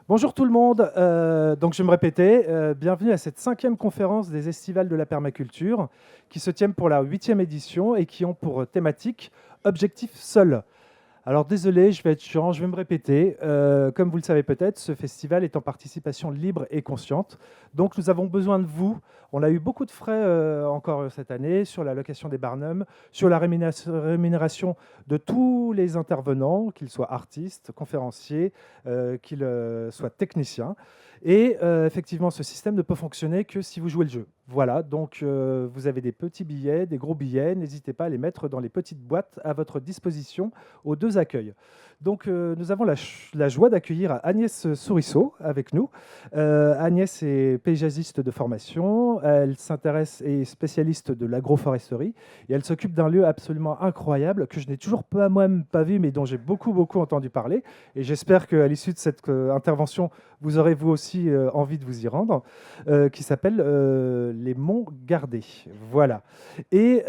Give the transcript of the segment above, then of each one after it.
Bonjour tout le monde. Donc je vais me répéter. Bienvenue à cette 5e conférence des Estivales de la permaculture qui se tiennent pour la 8e édition et qui ont pour thématique Objectif Sol. Alors désolé, je vais être chiant, je vais me répéter. Comme vous le savez peut-être, ce festival est en participation libre et consciente. Donc nous avons besoin de vous. On a eu beaucoup de frais encore cette année sur la location des barnums, sur la rémunération de tous les intervenants, qu'ils soient artistes, conférenciers, qu'ils soient techniciens. Et effectivement, ce système ne peut fonctionner que si vous jouez le jeu. Voilà, donc vous avez des petits billets, des gros billets. N'hésitez pas à les mettre dans les petites boîtes à votre disposition aux deux accueils. Donc nous avons la joie d'accueillir Agnès Sourisseau avec nous. Agnès est paysagiste de formation, elle s'intéresse et est spécialiste de l'agroforesterie et elle s'occupe d'un lieu absolument incroyable que je n'ai toujours pas moi-même pas vu mais dont j'ai beaucoup entendu parler et j'espère qu'à l'issue de cette intervention vous aurez vous aussi envie de vous y rendre, qui s'appelle les Monts Gardés. Voilà. Et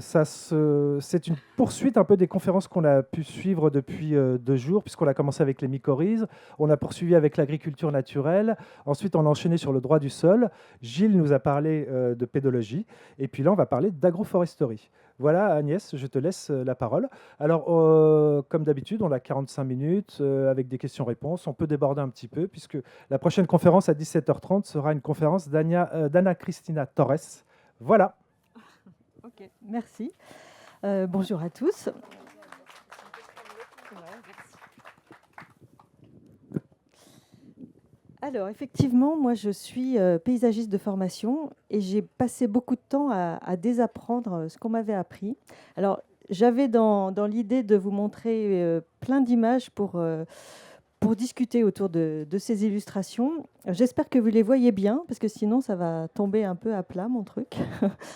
c'est une poursuite un peu des conférences qu'on a pu suivre depuis 2 jours, puisqu'on a commencé avec les mycorhizes, on a poursuivi avec l'agriculture naturelle, ensuite on a enchaîné sur le droit du sol, Gilles nous a parlé de pédologie, et puis là on va parler d'agroforesterie. Voilà Agnès, je te laisse la parole. Alors comme d'habitude, on a 45 minutes avec des questions-réponses, on peut déborder un petit peu, puisque la prochaine conférence à 17h30 sera une conférence d'Anna Cristina Torres. Voilà. Ok, merci. Bonjour à tous. Alors, effectivement, moi, je suis paysagiste de formation et j'ai passé beaucoup de temps à désapprendre ce qu'on m'avait appris. Alors, j'avais dans l'idée de vous montrer plein d'images pour discuter autour de ces illustrations. J'espère que vous les voyez bien, parce que sinon, ça va tomber un peu à plat, mon truc.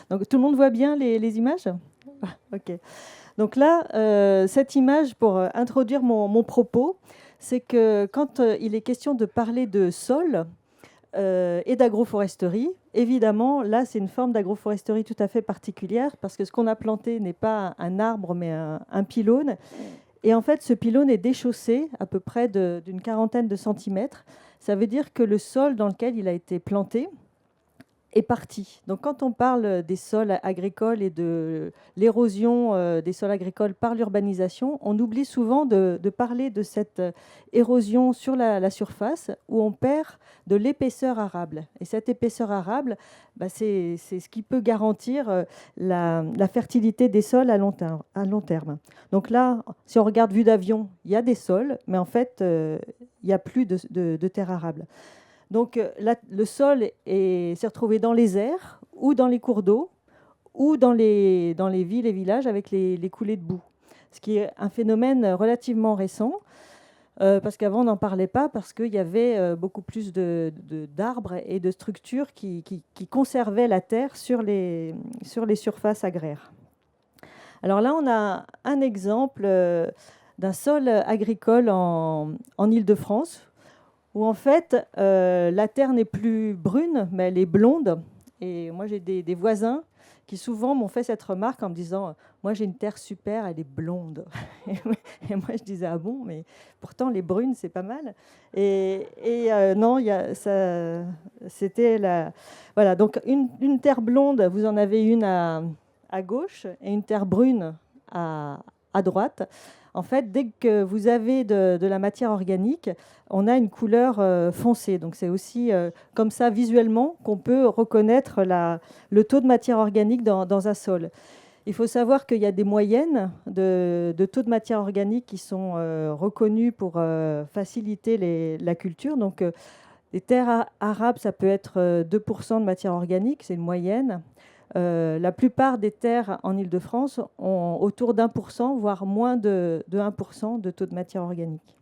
Donc, tout le monde voit bien les images ? Ok. Donc là, cette image, pour introduire mon propos, c'est que quand il est question de parler de sol et d'agroforesterie, évidemment, là, c'est une forme d'agroforesterie tout à fait particulière, parce que ce qu'on a planté n'est pas un arbre, mais un pylône. Et en fait, ce pylône est déchaussé à peu près d'une quarantaine de centimètres. Ça veut dire que le sol dans lequel il a été planté est parti. Donc quand on parle des sols agricoles et de l'érosion des sols agricoles par l'urbanisation, on oublie souvent de parler de cette érosion sur la surface où on perd de l'épaisseur arable. Et cette épaisseur arable, c'est ce qui peut garantir la fertilité des sols à long terme. Donc là, si on regarde vue d'avion, il y a des sols, mais en fait, il n'y a plus de terre arable. Donc le sol s'est retrouvé dans les airs ou dans les cours d'eau ou dans les villes et villages avec les coulées de boue, ce qui est un phénomène relativement récent, parce qu'avant on n'en parlait pas, parce qu'il y avait beaucoup plus d'arbres et de structures qui conservaient la terre sur les surfaces agraires. Alors là, on a un exemple d'un sol agricole en Île-de-France, où en fait la terre n'est plus brune, mais elle est blonde. Et moi, j'ai des voisins qui souvent m'ont fait cette remarque en me disant « Moi, j'ai une terre super, elle est blonde. » Et moi, je disais « Ah bon, mais pourtant, les brunes, c'est pas mal. » Et non, c'était la... Voilà, donc une terre blonde, vous en avez une à gauche et une terre brune à droite. En fait, dès que vous avez de la matière organique, on a une couleur foncée. Donc c'est aussi comme ça visuellement qu'on peut reconnaître le taux de matière organique dans un sol. Il faut savoir qu'il y a des moyennes de taux de matière organique qui sont reconnues pour faciliter la culture. Donc les terres arables, ça peut être 2% de matière organique, c'est une moyenne. La plupart des terres en Île-de-France ont autour d'1%, voire moins de 1% de taux de matière organique.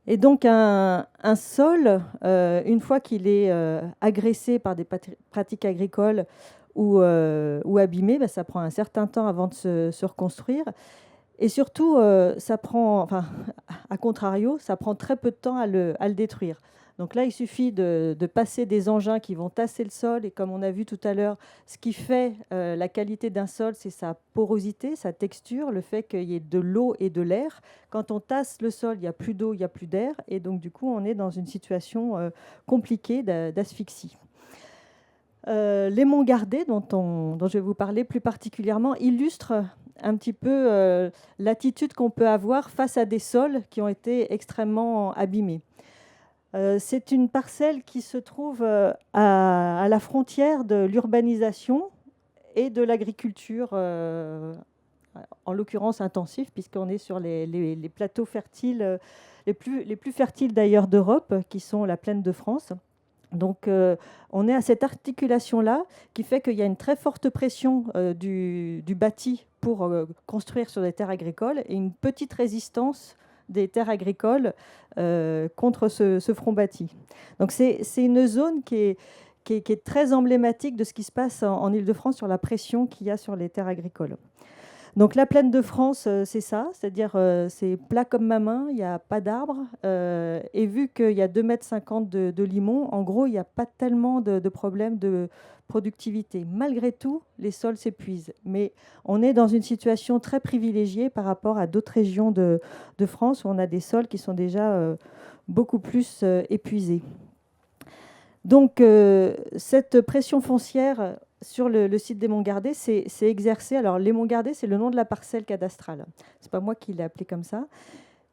Et donc un sol, une fois qu'il est agressé par des pratiques agricoles ou abîmé, ça prend un certain temps avant de se reconstruire. Et surtout, ça prend, enfin, à contrario, ça prend très peu de temps à le détruire. Donc là, il suffit de passer des engins qui vont tasser le sol. Et comme on a vu tout à l'heure, ce qui fait la qualité d'un sol, c'est sa porosité, sa texture, le fait qu'il y ait de l'eau et de l'air. Quand on tasse le sol, il n'y a plus d'eau, il n'y a plus d'air. Et donc, du coup, on est dans une situation compliquée d'asphyxie. Les monts Gardés, dont je vais vous parler plus particulièrement, illustrent un petit peu l'attitude qu'on peut avoir face à des sols qui ont été extrêmement abîmés. C'est une parcelle qui se trouve à la frontière de l'urbanisation et de l'agriculture, en l'occurrence intensive, puisqu'on est sur les plateaux fertiles, les plus fertiles d'ailleurs d'Europe, qui sont la plaine de France. Donc, on est à cette articulation-là qui fait qu'il y a une très forte pression du bâti pour construire sur des terres agricoles et une petite résistance des terres agricoles contre ce front bâti. Donc, c'est une zone qui est très emblématique de ce qui se passe en Île-de-France sur la pression qu'il y a sur les terres agricoles. Donc la plaine de France, c'est ça, c'est-à-dire c'est plat comme ma main, il n'y a pas d'arbres. Et vu qu'il y a 2,50 m de limon, en gros, il n'y a pas tellement de problèmes de productivité. Malgré tout, les sols s'épuisent. Mais on est dans une situation très privilégiée par rapport à d'autres régions de France où on a des sols qui sont déjà beaucoup plus épuisés. Donc cette pression foncière sur le site des Monts Gardés, c'est exercé. Alors, les Monts Gardés, c'est le nom de la parcelle cadastrale. Ce n'est pas moi qui l'ai appelé comme ça.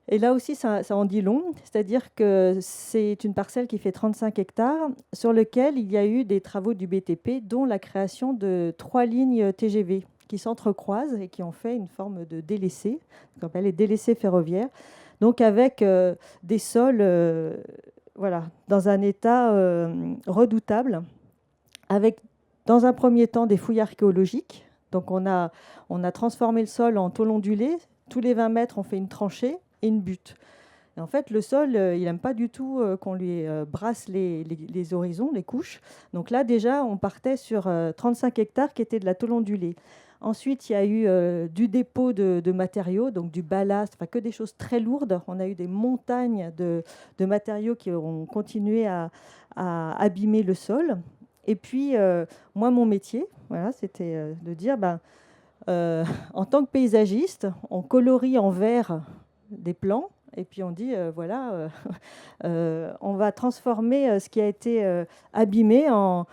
Et là aussi, ça en dit long. C'est-à-dire que c'est une parcelle qui fait 35 hectares, sur lequel il y a eu des travaux du BTP, dont la création de 3 lignes TGV qui s'entrecroisent et qui ont fait une forme de délaissé, qu'on appelle les délaissés ferroviaires. Donc, avec des sols voilà, dans un état redoutable, avec dans un premier temps des fouilles archéologiques. Donc on a transformé le sol en tôle ondulée. Tous les 20 mètres, on fait une tranchée et une butte. Et en fait, le sol, il n'aime pas du tout qu'on lui brasse les horizons, les couches. Donc là, déjà, on partait sur 35 hectares qui étaient de la tôle ondulée. Ensuite, il y a eu du dépôt de matériaux, donc du ballast, enfin que des choses très lourdes. On a eu des montagnes de matériaux qui ont continué à abîmer le sol. Et puis, moi, mon métier, voilà, c'était de dire, en tant que paysagiste, on colorie en vert des plans, et puis on dit, on va transformer ce qui a été abîmé en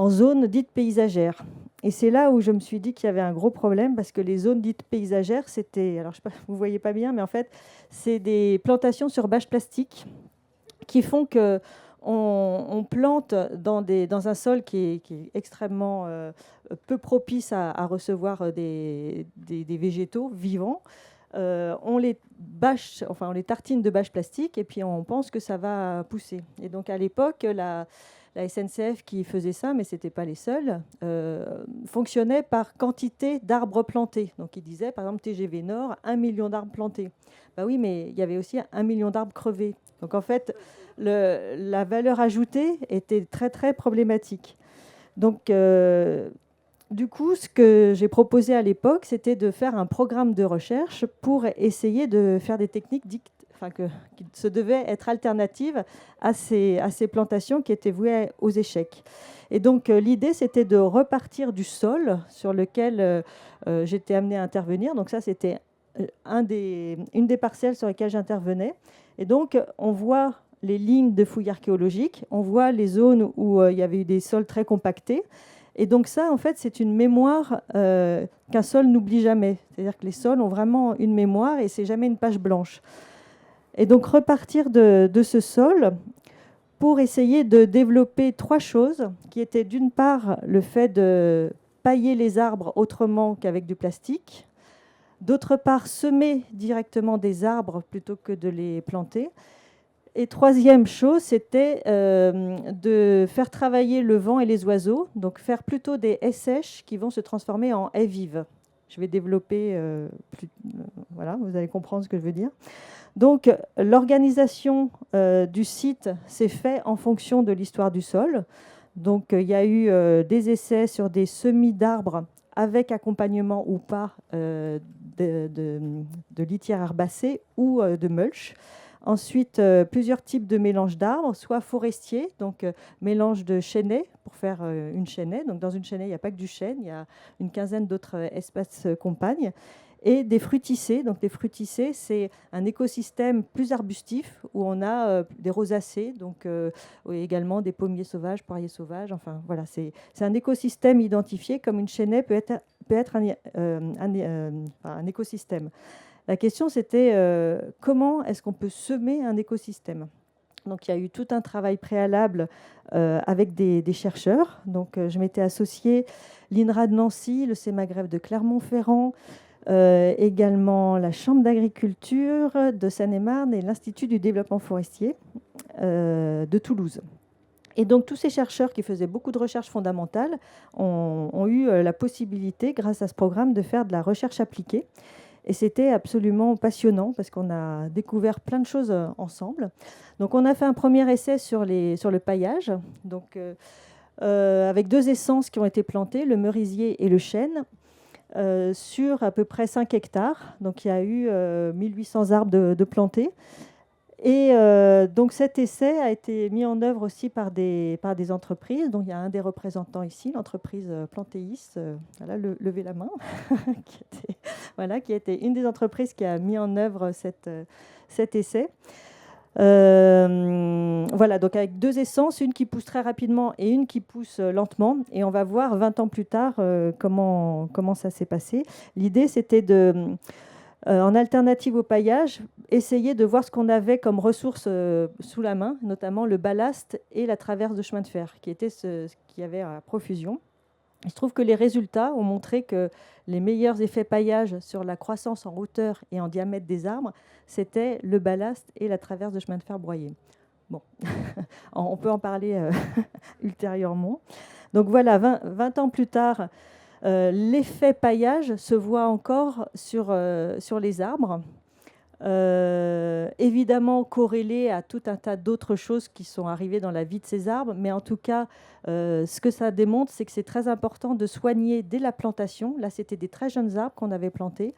zone dite paysagère. Et c'est là où je me suis dit qu'il y avait un gros problème, parce que les zones dites paysagères, c'était, alors je sais pas, vous ne voyez pas bien, mais en fait, c'est des plantations sur bâche plastique qui font que on plante dans un sol qui est extrêmement peu propice à recevoir des végétaux vivants. On les tartine de bâches plastiques et puis on pense que ça va pousser. Et donc à l'époque, la SNCF qui faisait ça, mais ce n'était pas les seuls, fonctionnait par quantité d'arbres plantés. Donc il disait, par exemple, TGV Nord, 1 million d'arbres plantés. Ben oui, mais il y avait aussi 1 million d'arbres crevés. Donc en fait, la valeur ajoutée était très, très problématique. Donc, du coup, ce que j'ai proposé à l'époque, c'était de faire un programme de recherche pour essayer de faire des techniques qui se devaient être alternatives à ces plantations qui étaient vouées aux échecs. Et donc, l'idée, c'était de repartir du sol sur lequel j'étais amenée à intervenir. Donc ça, c'était une des parcelles sur lesquelles j'intervenais. Et donc, on voit les lignes de fouilles archéologiques, on voit les zones où il y avait eu des sols très compactés. Et donc ça, en fait, c'est une mémoire qu'un sol n'oublie jamais. C'est-à-dire que les sols ont vraiment une mémoire et c'est jamais une page blanche. Et donc repartir de ce sol pour essayer de développer 3 choses, qui étaient d'une part le fait de pailler les arbres autrement qu'avec du plastique, d'autre part semer directement des arbres plutôt que de les planter. Et troisième chose, c'était de faire travailler le vent et les oiseaux, donc faire plutôt des haies sèches qui vont se transformer en haies vives. Je vais développer, voilà, vous allez comprendre ce que je veux dire. Donc, l'organisation du site s'est faite en fonction de l'histoire du sol. Donc, il y a eu des essais sur des semis d'arbres avec accompagnement ou pas de litière herbacée ou de mulch. Ensuite, plusieurs types de mélanges d'arbres, soit forestiers, donc mélange de chênaies pour faire une chênaie. Donc dans une chênaie, il n'y a pas que du chêne, il y a une quinzaine d'autres espèces compagnes. Et des fruticées. Donc les fruticées, c'est un écosystème plus arbustif où on a des rosacées, donc également des pommiers sauvages, poiriers sauvages. Enfin voilà, c'est un écosystème identifié comme une chênaie peut être un écosystème. La question, c'était comment est-ce qu'on peut semer un écosystème. Donc il y a eu tout un travail préalable avec des chercheurs. Donc je m'étais associée l'INRA de Nancy, le CEMAGREF de Clermont-Ferrand, également la Chambre d'agriculture de Seine-et-Marne et l'Institut du développement forestier de Toulouse. Et donc tous ces chercheurs qui faisaient beaucoup de recherche fondamentale ont eu la possibilité, grâce à ce programme, de faire de la recherche appliquée. Et c'était absolument passionnant parce qu'on a découvert plein de choses ensemble. Donc on a fait un premier essai sur le paillage, donc, avec 2 essences qui ont été plantées, le merisier et le chêne, sur à peu près 5 hectares. Donc il y a eu 1800 arbres de plantés. Et donc cet essai a été mis en œuvre aussi par des entreprises. Donc il y a un des représentants ici, l'entreprise Plantéis, voilà, levez la main, qui a été une des entreprises qui a mis en œuvre cet essai. Voilà, donc avec 2 essences, une qui pousse très rapidement et une qui pousse lentement. Et on va voir 20 ans plus tard comment ça s'est passé. L'idée, c'était en alternative au paillage, essayer de voir ce qu'on avait comme ressources sous la main, notamment le ballast et la traverse de chemin de fer, qui était ce qu'il y avait à profusion. Il se trouve que les résultats ont montré que les meilleurs effets paillage sur la croissance en hauteur et en diamètre des arbres, c'était le ballast et la traverse de chemin de fer broyé. Bon, on peut en parler ultérieurement. Donc voilà, 20 ans plus tard, l'effet paillage se voit encore sur les arbres, évidemment corrélé à tout un tas d'autres choses qui sont arrivées dans la vie de ces arbres, mais en tout cas, ce que ça démontre, c'est que c'est très important de soigner dès la plantation. Là, c'était des très jeunes arbres qu'on avait plantés.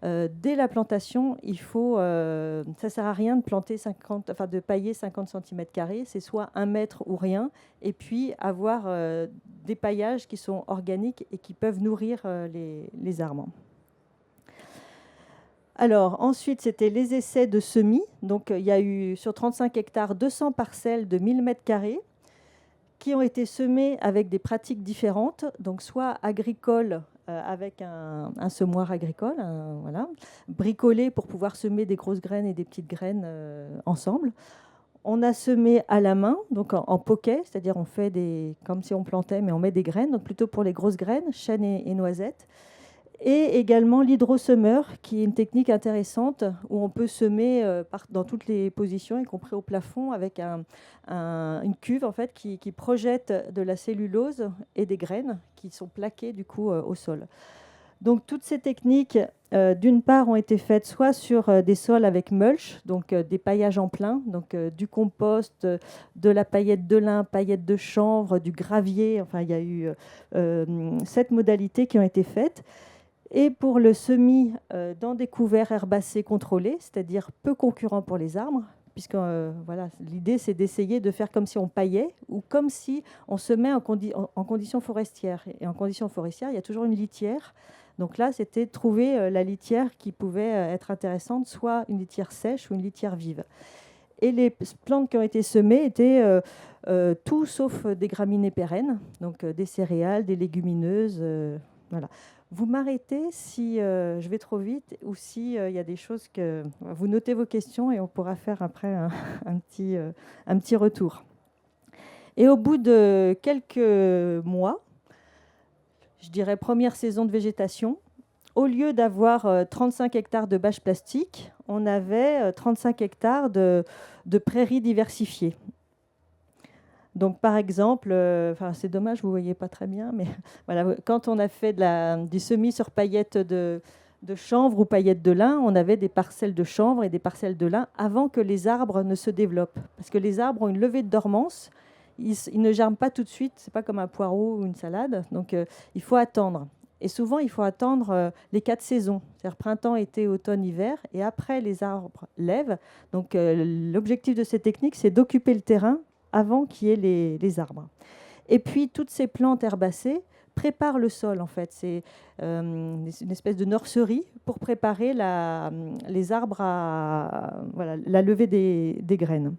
Dès la plantation, ça ne sert à rien de pailler 50 cm², c'est soit 1 mètre ou rien, et puis avoir des paillages qui sont organiques et qui peuvent nourrir les arbres. Alors ensuite, c'était les essais de semis. Donc il y a eu sur 35 hectares 200 parcelles de 1000 m² qui ont été semées avec des pratiques différentes, donc soit agricoles, avec un semoir agricole, voilà, bricolé pour pouvoir semer des grosses graines et des petites graines ensemble. On a semé à la main, donc en poquet, c'est-à-dire on fait comme si on plantait, mais on met des graines, donc plutôt pour les grosses graines, chênes et noisettes. Et également l'hydrosemeur, qui est une technique intéressante où on peut semer dans toutes les positions, y compris au plafond, avec une cuve en fait, qui projette de la cellulose et des graines qui sont plaquées du coup au sol. Donc toutes ces techniques, d'une part, ont été faites soit sur des sols avec mulch, donc des paillages en plein, donc du compost, de la paillette de lin, paillette de chanvre, du gravier. Enfin, il y a eu 7 modalités qui ont été faites. Et pour le semis dans des couverts herbacés contrôlés, c'est-à-dire peu concurrents pour les arbres, puisque voilà, l'idée c'est d'essayer de faire comme si on paillait ou comme si on semait en conditions forestières. Et en conditions forestières, il y a toujours une litière. Donc là, c'était de trouver la litière qui pouvait être intéressante, soit une litière sèche ou une litière vive. Et les plantes qui ont été semées étaient tout sauf des graminées pérennes, donc des céréales, des légumineuses, voilà. Vous m'arrêtez si je vais trop vite ou si y a des choses que... Vous notez vos questions et on pourra faire après un petit retour. Et au bout de quelques mois, je dirais première saison de végétation, au lieu d'avoir 35 hectares de bâches plastiques, on avait 35 hectares de prairies diversifiées. Donc, par exemple, c'est dommage, vous ne voyez pas très bien, mais voilà, quand on a fait du semis sur paillettes de chanvre ou paillettes de lin, on avait des parcelles de chanvre et des parcelles de lin avant que les arbres ne se développent. Parce que les arbres ont une levée de dormance, ils ne germent pas tout de suite, ce n'est pas comme un poireau ou une salade, donc il faut attendre. Et souvent, il faut attendre les 4 saisons, c'est-à-dire printemps, été, automne, hiver, et après, les arbres lèvent. Donc, l'objectif de cette technique, c'est d'occuper le terrain avant qu'il y ait les arbres. Et puis, toutes ces plantes herbacées préparent le sol, en fait. C'est une espèce de nurserie pour préparer les arbres à la levée des graines.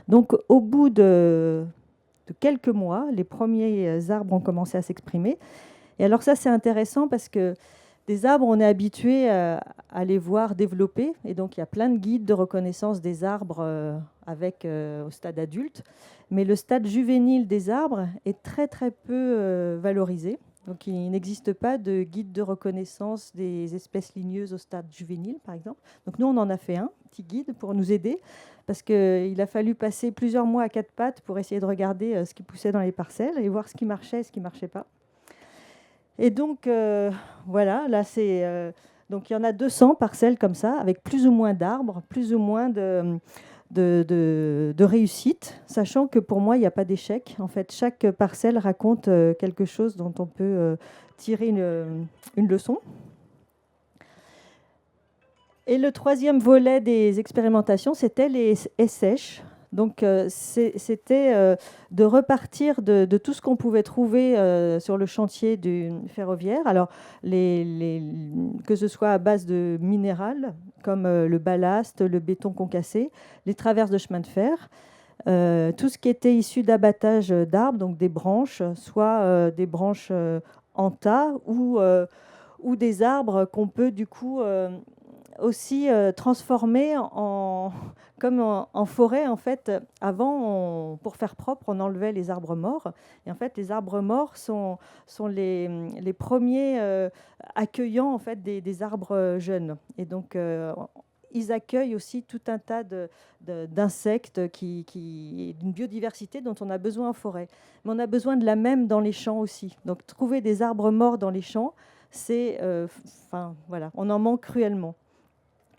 Donc, au bout de quelques mois, les premiers arbres ont commencé à s'exprimer. Et alors ça, c'est intéressant parce que des arbres, on est habitué à les voir développer. Et donc, il y a plein de guides de reconnaissance des arbres au stade adulte. Mais le stade juvénile des arbres est très, très peu valorisé. Donc, il n'existe pas de guide de reconnaissance des espèces ligneuses au stade juvénile, par exemple. Donc, nous, on en a fait un petit guide pour nous aider, parce qu'il a fallu passer plusieurs mois à 4 pattes pour essayer de regarder ce qui poussait dans les parcelles et voir ce qui marchait et ce qui ne marchait pas. Et donc, voilà, là, donc il y en a 200 parcelles comme ça, avec plus ou moins d'arbres, plus ou moins de réussite, sachant que pour moi, il n'y a pas d'échec. En fait, chaque parcelle raconte quelque chose dont on peut tirer une leçon. Et le troisième volet des expérimentations, c'était les sèches. Donc, c'était de repartir de tout ce qu'on pouvait trouver sur le chantier du ferroviaire. Alors, que ce soit à base de minéral, comme le ballast, le béton concassé, les traverses de chemin de fer, tout ce qui était issu d'abattage d'arbres, donc des branches, soit des branches en tas ou des arbres qu'on peut du coup aussi transformer comme en forêt. En fait, avant, pour faire propre, on enlevait les arbres morts. Et en fait, les arbres morts sont les premiers accueillants en fait, des arbres jeunes. Et donc, ils accueillent aussi tout un tas d'insectes, d'une biodiversité dont on a besoin en forêt. Mais on a besoin de la même dans les champs aussi. Donc, trouver des arbres morts dans les champs, voilà, on en manque cruellement.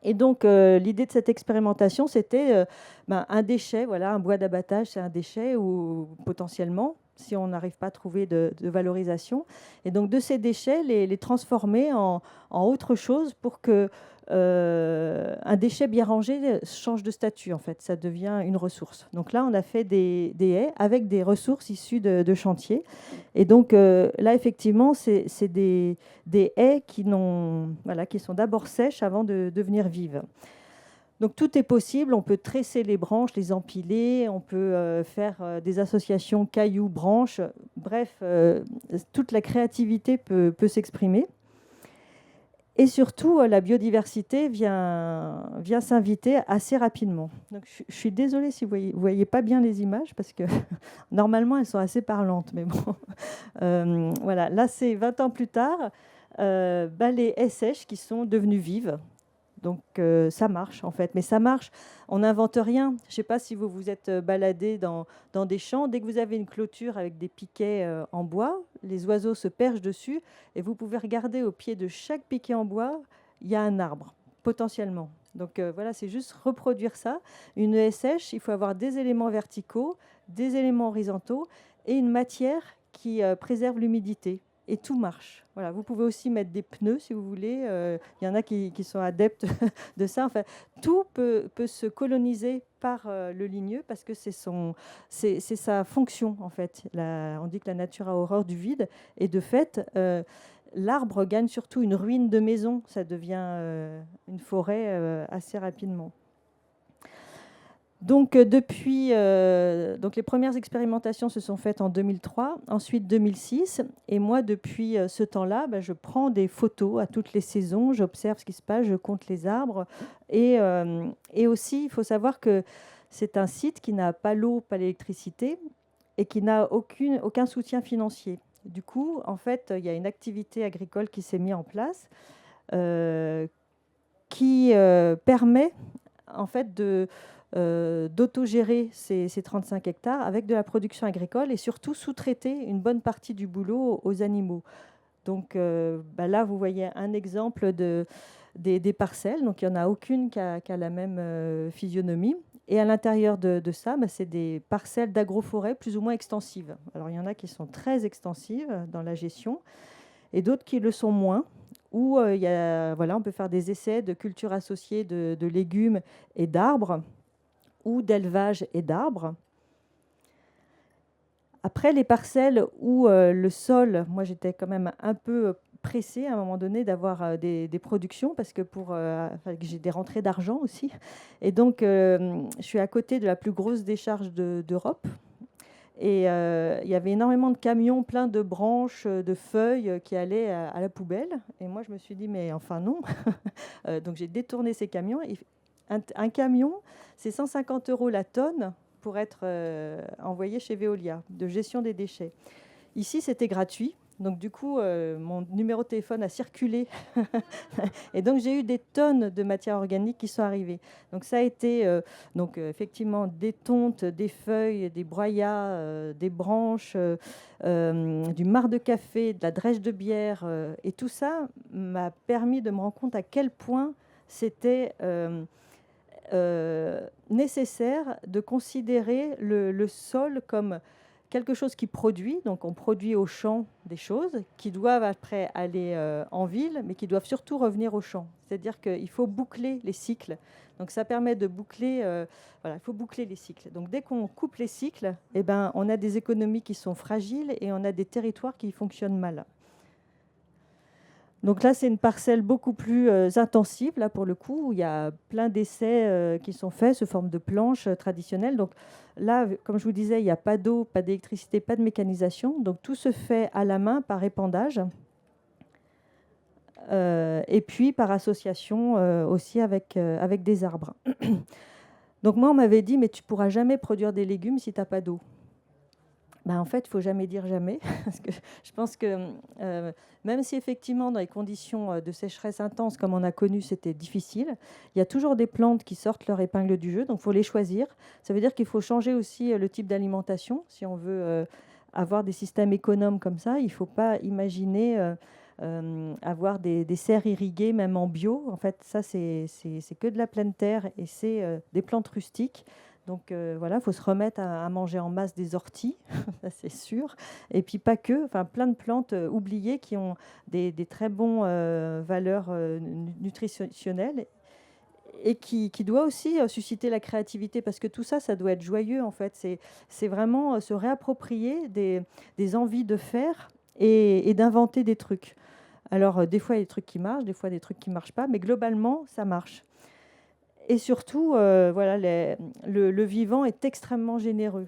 Et donc, l'idée de cette expérimentation, c'était un déchet, voilà, un bois d'abattage, c'est un déchet, ou potentiellement, si on n'arrive pas à trouver de valorisation. Et donc, de ces déchets, les transformer en autre chose pour que un déchet bien rangé change de statut, en fait. Ça devient une ressource. Donc là, on a fait des haies avec des ressources issues de chantier. Et donc, là, effectivement, c'est des haies qui sont d'abord sèches avant de devenir vives. Donc tout est possible, on peut tresser les branches, les empiler, on peut faire des associations cailloux-branches. Bref, toute la créativité peut s'exprimer. Et surtout, la biodiversité vient s'inviter assez rapidement. Donc, je suis désolée si vous ne voyez pas bien les images, parce que normalement, elles sont assez parlantes. Mais bon, voilà. Là, c'est 20 ans plus tard, les haies sèches qui sont devenues vives. Donc, ça marche, en fait. Mais ça marche, on n'invente rien. Je ne sais pas si vous vous êtes baladé dans des champs. Dès que vous avez une clôture avec des piquets en bois, les oiseaux se perchent dessus et vous pouvez regarder au pied de chaque piquet en bois, il y a un arbre, potentiellement. Donc, voilà, c'est juste reproduire ça. Une haie sèche, il faut avoir des éléments verticaux, des éléments horizontaux et une matière qui préserve l'humidité. Et tout marche. Voilà, vous pouvez aussi mettre des pneus si vous voulez. Il y en a qui sont adeptes de ça. Enfin, tout peut se coloniser par le ligneux parce que c'est sa fonction en fait. On dit que la nature a horreur du vide et de fait, l'arbre gagne surtout une ruine de maison. Ça devient une forêt assez rapidement. Donc, donc les premières expérimentations se sont faites en 2003, ensuite 2006. Et moi, depuis ce temps-là, je prends des photos à toutes les saisons, j'observe ce qui se passe, je compte les arbres. Et aussi, il faut savoir que c'est un site qui n'a pas l'eau, pas l'électricité et qui n'a aucun soutien financier. Du coup, en fait, il y a une activité agricole qui s'est mise en place qui permet en fait d'autogérer ces 35 hectares avec de la production agricole et surtout sous-traiter une bonne partie du boulot aux animaux. Donc là, vous voyez un exemple des parcelles. Donc, il n'y en a aucune qui a la même physionomie. Et à l'intérieur de ça, c'est des parcelles d'agroforêt plus ou moins extensives. Alors, il y en a qui sont très extensives dans la gestion. et d'autres qui le sont moins, où on peut faire des essais de culture associée de légumes et d'arbres, ou d'élevage et d'arbres. Après, les parcelles où le sol, moi j'étais quand même un peu pressée à un moment donné d'avoir des productions, parce que j'ai des rentrées d'argent aussi. Et donc, je suis à côté de la plus grosse décharge d'Europe. Et il y avait énormément de camions pleins de branches, de feuilles qui allaient à la poubelle. Et moi, je me suis dit, mais enfin non. Donc, j'ai détourné ces camions. Et un camion, c'est 150 € la tonne pour être envoyé chez Veolia, de gestion des déchets. Ici, c'était gratuit. Donc, du coup, mon numéro de téléphone a circulé. Et donc, j'ai eu des tonnes de matières organiques qui sont arrivées. Donc, ça a été effectivement des tontes, des feuilles, des broyats, des branches, du marc de café, de la drèche de bière. Et tout ça m'a permis de me rendre compte à quel point c'était nécessaire de considérer le sol comme quelque chose qui produit. Donc on produit au champ des choses qui doivent après aller en ville, mais qui doivent surtout revenir au champ. C'est-à-dire qu'il faut boucler les cycles. Donc ça permet de boucler, il faut boucler les cycles. Donc dès qu'on coupe les cycles, eh ben, on a des économies qui sont fragiles et on a des territoires qui fonctionnent mal. Donc là, c'est une parcelle beaucoup plus intensive, là, pour le coup, où il y a plein d'essais qui sont faits sous forme de planches traditionnelles. Donc là, comme je vous disais, il n'y a pas d'eau, pas d'électricité, pas de mécanisation. Donc tout se fait à la main par épandage. Et puis par association aussi avec des arbres. Donc moi, on m'avait dit, mais tu ne pourras jamais produire des légumes si tu n'as pas d'eau. En fait, il ne faut jamais dire jamais, parce que je pense que même si effectivement dans les conditions de sécheresse intense comme on a connu, c'était difficile, il y a toujours des plantes qui sortent leur épingle du jeu, donc il faut les choisir. Ça veut dire qu'il faut changer aussi le type d'alimentation. Si on veut avoir des systèmes économes comme ça, il ne faut pas imaginer avoir des serres irriguées, même en bio. En fait, ça, c'est que de la pleine terre et c'est des plantes rustiques. Donc il faut se remettre à manger en masse des orties, ça c'est sûr. Et puis pas que, plein de plantes oubliées qui ont des très bons valeurs nutritionnelles et qui doit aussi susciter la créativité, parce que tout ça, ça doit être joyeux en fait. C'est vraiment se réapproprier des envies de faire et d'inventer des trucs. Alors des fois il y a des trucs qui marchent, des fois des trucs qui ne marchent pas, mais globalement ça marche. Et surtout, le vivant est extrêmement généreux.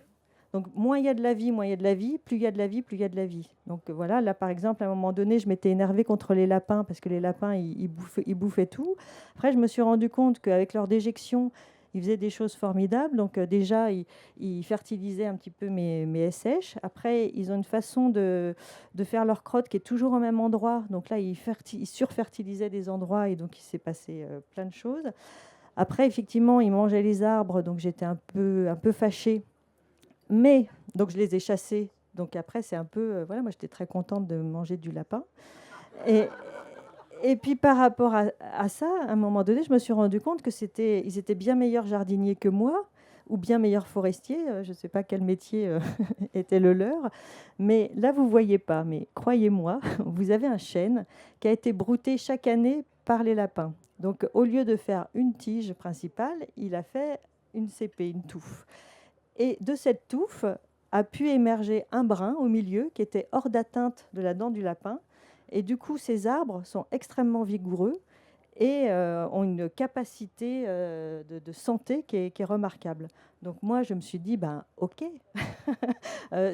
Donc, moins il y a de la vie, moins il y a de la vie. Plus il y a de la vie, plus il y a de la vie. Donc, voilà, là, par exemple, à un moment donné, je m'étais énervée contre les lapins parce que les lapins, ils bouffaient tout. Après, je me suis rendu compte qu'avec leur déjection, ils faisaient des choses formidables. Donc, déjà, ils fertilisaient un petit peu mes sèches. Après, ils ont une façon de faire leur crotte qui est toujours au même endroit. Donc là, ils surfertilisaient des endroits et donc il s'est passé plein de choses. Après, effectivement, ils mangeaient les arbres, donc j'étais un peu fâchée. Mais, donc je les ai chassés. Donc après, c'est un peu... moi, j'étais très contente de manger du lapin. Et puis, par rapport à ça, à un moment donné, je me suis rendu compte qu'ils étaient bien meilleurs jardiniers que moi, ou bien meilleurs forestiers. Je ne sais pas quel métier était le leur. Mais là, vous ne voyez pas. Mais croyez-moi, vous avez un chêne qui a été brouté chaque année par les lapins. Donc, au lieu de faire une tige principale, il a fait une cépée, une touffe. Et de cette touffe a pu émerger un brin au milieu qui était hors d'atteinte de la dent du lapin. Et du coup, ces arbres sont extrêmement vigoureux et ont une capacité de santé qui est remarquable. Donc moi, je me suis dit, ok,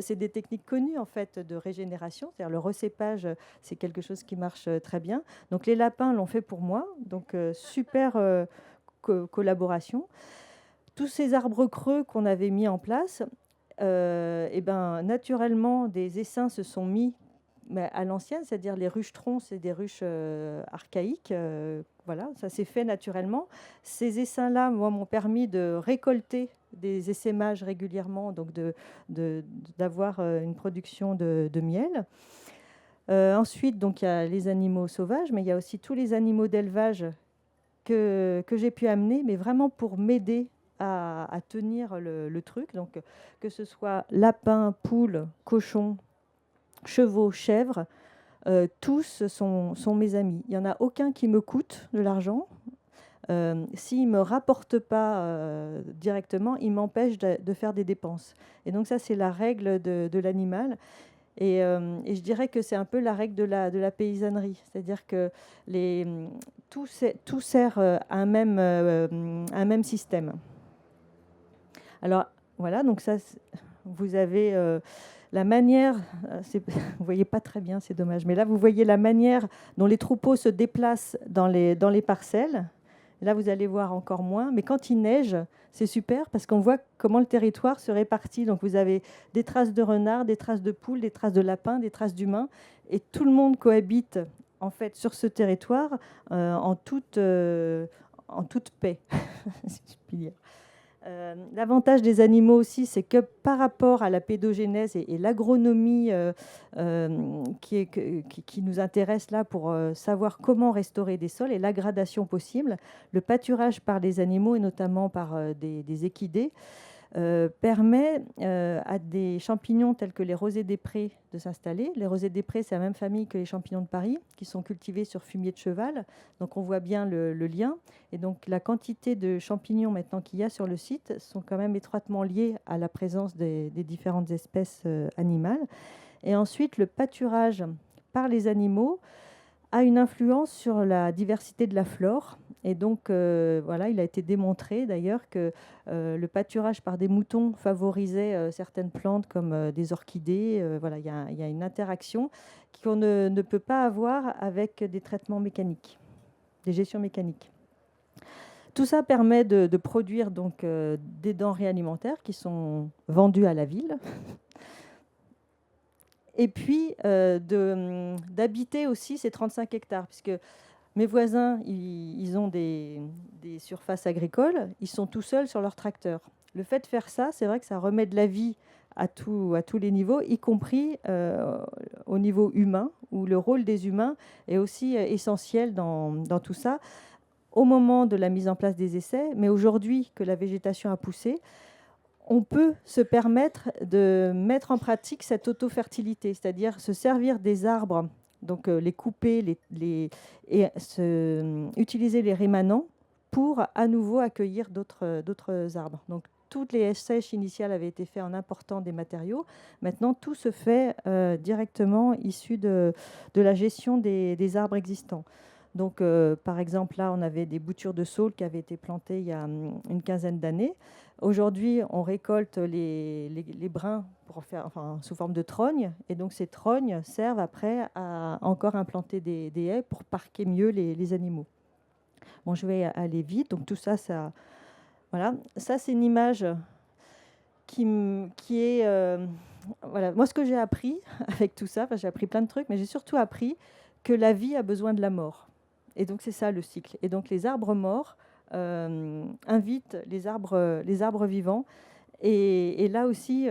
c'est des techniques connues en fait de régénération, c'est-à-dire le recépage, c'est quelque chose qui marche très bien. Donc les lapins l'ont fait pour moi, donc super collaboration. Tous ces arbres creux qu'on avait mis en place, naturellement, des essaims se sont mis à l'ancienne, c'est-à-dire les ruches-troncs, c'est des ruches archaïques. Voilà, ça s'est fait naturellement. Ces essaims-là, moi, m'ont permis de récolter des essaimages régulièrement, donc d'avoir une production de miel. Ensuite, donc, il y a les animaux sauvages, mais il y a aussi tous les animaux d'élevage que j'ai pu amener, mais vraiment pour m'aider à tenir le truc. Donc, que ce soit lapins, poules, cochons, chevaux, chèvres, tous sont mes amis. Il n'y en a aucun qui me coûte de l'argent. S'il ne me rapporte pas directement, il m'empêche de faire des dépenses. Et donc ça, c'est la règle de l'animal. Et je dirais que c'est un peu la règle de la paysannerie. C'est-à-dire que tout sert à un même système. Alors voilà, donc ça, vous avez la manière, vous ne voyez pas très bien, c'est dommage, mais là vous voyez la manière dont les troupeaux se déplacent dans les parcelles. Là vous allez voir encore moins, mais quand il neige, c'est super parce qu'on voit comment le territoire se répartit. Donc vous avez des traces de renards, des traces de poules, des traces de lapins, des traces d'humains, et tout le monde cohabite en fait sur ce territoire en toute paix, si je puis dire. L'avantage des animaux aussi, c'est que par rapport à la pédogénèse et l'agronomie qui nous intéresse là pour savoir comment restaurer des sols et l'aggradation possible, le pâturage par les animaux et notamment par des équidés permet à des champignons tels que les rosés des prés de s'installer. Les rosés des prés, c'est la même famille que les champignons de Paris, qui sont cultivés sur fumier de cheval. Donc on voit bien le lien. Et donc la quantité de champignons maintenant qu'il y a sur le site sont quand même étroitement liés à la présence des différentes espèces animales. Et ensuite, le pâturage par les animaux a une influence sur la diversité de la flore. Et donc, voilà, il a été démontré d'ailleurs que le pâturage par des moutons favorisait certaines plantes comme des orchidées. Voilà, il y a une interaction qu'on ne peut pas avoir avec des traitements mécaniques, des gestions mécaniques. Tout ça permet de produire donc des denrées alimentaires qui sont vendues à la ville. Et puis d'habiter aussi ces 35 hectares, puisque mes voisins, ils ont des surfaces agricoles, ils sont tout seuls sur leur tracteur. Le fait de faire ça, c'est vrai que ça remet de la vie à tous les niveaux, y compris au niveau humain, où le rôle des humains est aussi essentiel dans tout ça, au moment de la mise en place des essais, mais aujourd'hui que la végétation a poussé, on peut se permettre de mettre en pratique cette auto-fertilité, c'est-à-dire se servir des arbres, donc les couper et utiliser les rémanents pour à nouveau accueillir d'autres arbres. Donc toutes les sèches initiales avaient été faites en important des matériaux. Maintenant, tout se fait directement issu de la gestion des arbres existants. Donc, par exemple, là, on avait des boutures de saule qui avaient été plantées il y a une quinzaine d'années. Aujourd'hui, on récolte les brins pour faire, sous forme de trognes. Et donc, ces trognes servent après à encore implanter des haies pour parquer mieux les animaux. Bon, je vais aller vite. Donc, tout ça, voilà. Ça, c'est une image qui est... voilà. Moi, ce que j'ai appris avec tout ça, j'ai appris plein de trucs, mais j'ai surtout appris que la vie a besoin de la mort. Et donc, c'est ça le cycle. Et donc, les arbres morts invitent les arbres vivants. Et là aussi,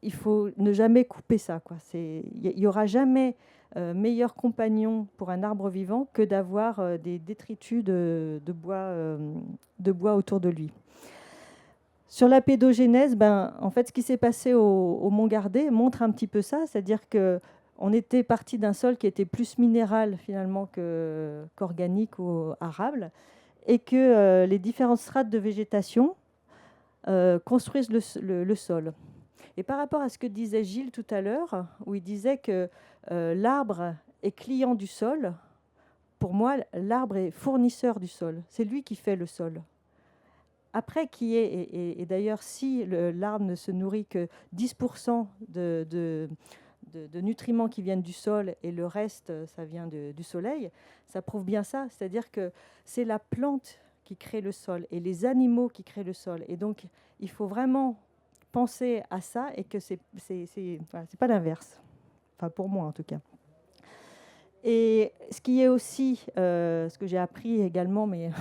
il faut ne jamais couper ça. Il n'y aura jamais meilleur compagnon pour un arbre vivant que d'avoir des détritus de bois autour de lui. Sur la pédogénèse, en fait, ce qui s'est passé au Mont Gardé montre un petit peu ça, c'est-à-dire qu'on était parti d'un sol qui était plus minéral finalement qu'organique ou arable, et que les différentes strates de végétation construisent le sol. Et par rapport à ce que disait Gilles tout à l'heure, où il disait que l'arbre est client du sol, pour moi, l'arbre est fournisseur du sol. C'est lui qui fait le sol. Après, et d'ailleurs, si l'arbre ne se nourrit que 10% de nutriments qui viennent du sol et le reste, ça vient du soleil, ça prouve bien ça. C'est-à-dire que c'est la plante qui crée le sol et les animaux qui créent le sol. Et donc, il faut vraiment penser à ça et que c'est pas l'inverse. Enfin, pour moi, en tout cas. Et ce qui est aussi, ce que j'ai appris également, mais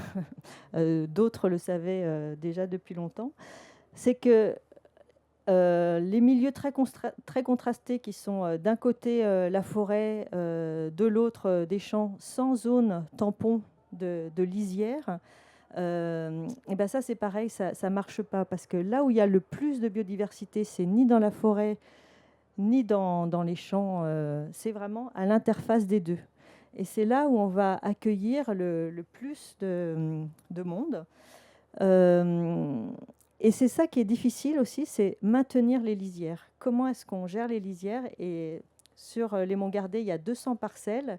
d'autres le savaient déjà depuis longtemps, c'est que les milieux très contrastés qui sont d'un côté la forêt, de l'autre des champs, sans zone tampon de lisière, et ben ça c'est pareil, ça ne marche pas, parce que là où il y a le plus de biodiversité, c'est ni dans la forêt, ni dans les champs. C'est vraiment à l'interface des deux. Et c'est là où on va accueillir le plus de monde. Et c'est ça qui est difficile aussi, c'est maintenir les lisières. Comment est-ce qu'on gère les lisières? Et sur les Monts Gardés, il y a 200 parcelles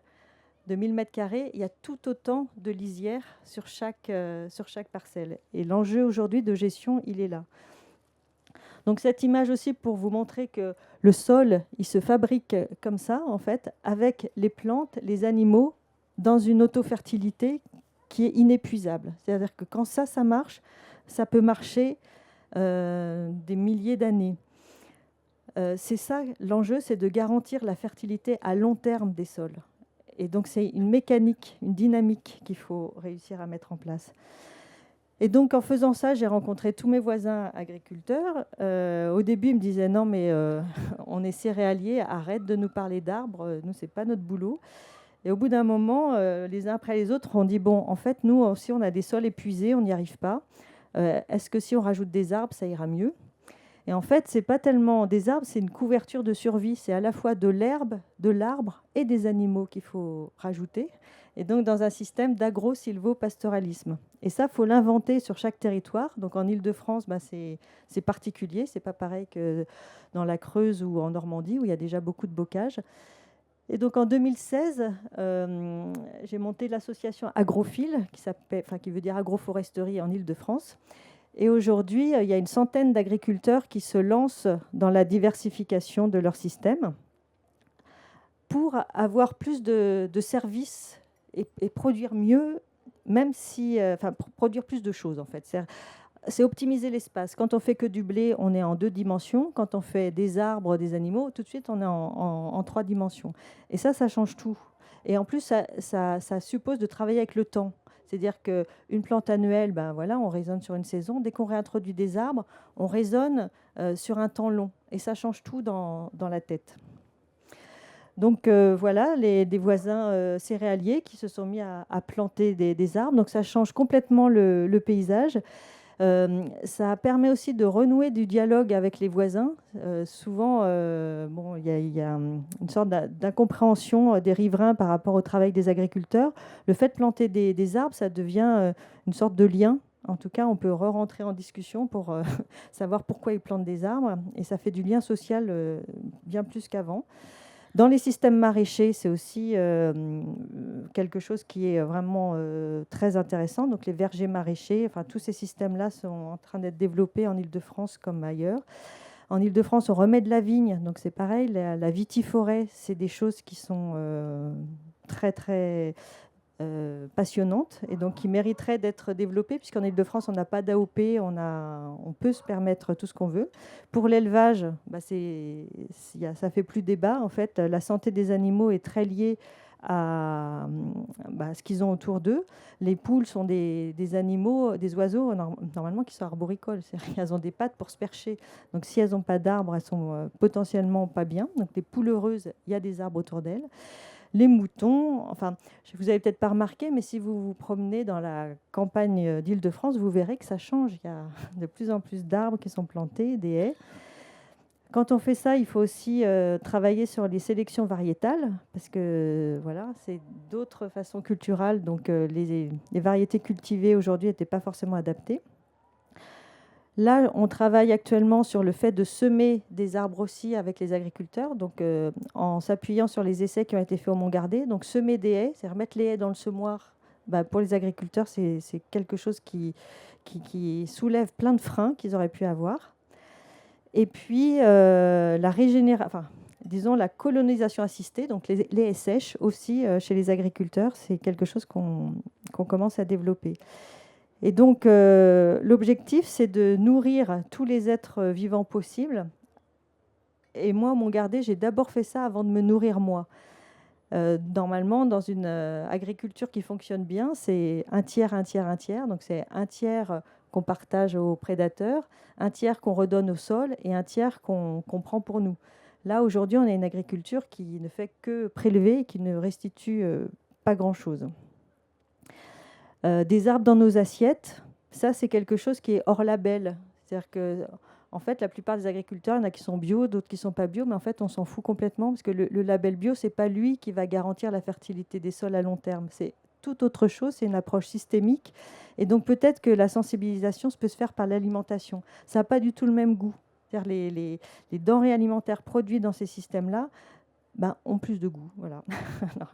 de 1000 mètres carrés. Il y a tout autant de lisières sur chaque parcelle. Et l'enjeu aujourd'hui de gestion, il est là. Donc cette image aussi pour vous montrer que le sol, il se fabrique comme ça, en fait, avec les plantes, les animaux, dans une autofertilité qui est inépuisable. C'est-à-dire que quand ça marche, ça peut marcher des milliers d'années. C'est ça, l'enjeu, c'est de garantir la fertilité à long terme des sols. Et donc c'est une mécanique, une dynamique qu'il faut réussir à mettre en place. Et donc, en faisant ça, j'ai rencontré tous mes voisins agriculteurs. Au début, ils me disaient « Non, mais on est céréaliers, arrête de nous parler d'arbres, nous, ce n'est pas notre boulot. » Et au bout d'un moment, les uns après les autres ont dit « Bon, en fait, nous aussi, on a des sols épuisés, on n'y arrive pas. Est-ce que si on rajoute des arbres, ça ira mieux ?» Et en fait, ce n'est pas tellement des arbres, c'est une couverture de survie. C'est à la fois de l'herbe, de l'arbre et des animaux qu'il faut rajouter. Et donc, dans un système d'agro-silvopastoralisme. Et ça, il faut l'inventer sur chaque territoire. Donc, en Île-de-France, c'est particulier. Ce n'est pas pareil que dans la Creuse ou en Normandie, où il y a déjà beaucoup de bocage. Et donc, en 2016, j'ai monté l'association Agrophile, qui veut dire agroforesterie en Île-de-France. Et aujourd'hui, il y a une centaine d'agriculteurs qui se lancent dans la diversification de leur système pour avoir plus de services et produire mieux, même si, pour produire plus de choses en fait. C'est optimiser l'espace. Quand on fait que du blé, on est en 2 dimensions. Quand on fait des arbres, des animaux, tout de suite, on est en 3 dimensions. Et ça change tout. Et en plus, ça suppose de travailler avec le temps. C'est-à-dire qu'une plante annuelle, on raisonne sur une saison. Dès qu'on réintroduit des arbres, on raisonne sur un temps long. Et ça change tout dans la tête. Donc voilà, des voisins céréaliers qui se sont mis à planter des arbres. Donc ça change complètement le paysage. Ça permet aussi de renouer du dialogue avec les voisins. Souvent, il y a une sorte d'incompréhension des riverains par rapport au travail des agriculteurs. Le fait de planter des arbres, ça devient une sorte de lien. En tout cas, on peut re-rentrer en discussion pour savoir pourquoi ils plantent des arbres. Et ça fait du lien social bien plus qu'avant. Dans les systèmes maraîchers, c'est aussi quelque chose qui est vraiment très intéressant. Donc les vergers maraîchers, tous ces systèmes-là sont en train d'être développés en Île-de-France comme ailleurs. En Île-de-France, on remet de la vigne, donc c'est pareil. La vitiforêt, c'est des choses qui sont très, très passionnantes et donc qui mériteraient d'être développées, puisqu'en Île-de-France, on n'a pas d'AOP, on peut se permettre tout ce qu'on veut. Pour l'élevage, ça fait plus débat. En fait, la santé des animaux est très liée à ce qu'ils ont autour d'eux. Les poules sont des animaux, des oiseaux, normalement, qui sont arboricoles. Elles ont des pattes pour se percher. Donc, si elles n'ont pas d'arbres, elles sont potentiellement pas bien. Donc, les poules heureuses, il y a des arbres autour d'elles. Les moutons, vous avez peut-être pas remarqué, mais si vous vous promenez dans la campagne d'Île-de-France, vous verrez que ça change. Il y a de plus en plus d'arbres qui sont plantés, des haies. Quand on fait ça, il faut aussi travailler sur les sélections variétales, parce que c'est d'autres façons culturales. Donc les variétés cultivées aujourd'hui n'étaient pas forcément adaptées. Là, on travaille actuellement sur le fait de semer des arbres aussi avec les agriculteurs, donc en s'appuyant sur les essais qui ont été faits au Mont Gardé. Donc semer des haies, c'est remettre les haies dans le semoir. Pour les agriculteurs, c'est quelque chose qui soulève plein de freins qu'ils auraient pu avoir. Et puis la colonisation assistée, donc les haies sèches aussi chez les agriculteurs, c'est quelque chose qu'on commence à développer. Et donc, l'objectif, c'est de nourrir tous les êtres vivants possibles. Et moi, au Mont Gardé, j'ai d'abord fait ça avant de me nourrir moi. Normalement, dans une agriculture qui fonctionne bien, c'est un tiers, un tiers, un tiers. Donc, c'est un tiers qu'on partage aux prédateurs, un tiers qu'on redonne au sol et un tiers qu'on prend pour nous. Là, aujourd'hui, on a une agriculture qui ne fait que prélever et qui ne restitue pas grand-chose. Des arbres dans nos assiettes, ça c'est quelque chose qui est hors label. C'est-à-dire En fait, la plupart des agriculteurs, il y en a qui sont bio, d'autres qui ne sont pas bio, mais en fait, on s'en fout complètement parce que le label bio, ce n'est pas lui qui va garantir la fertilité des sols à long terme. C'est tout autre chose, c'est une approche systémique. Et donc, peut-être que la sensibilisation peut se faire par l'alimentation. Ça n'a pas du tout le même goût. C'est-à-dire les denrées alimentaires produites dans ces systèmes-là ont plus de goût. Voilà. Alors,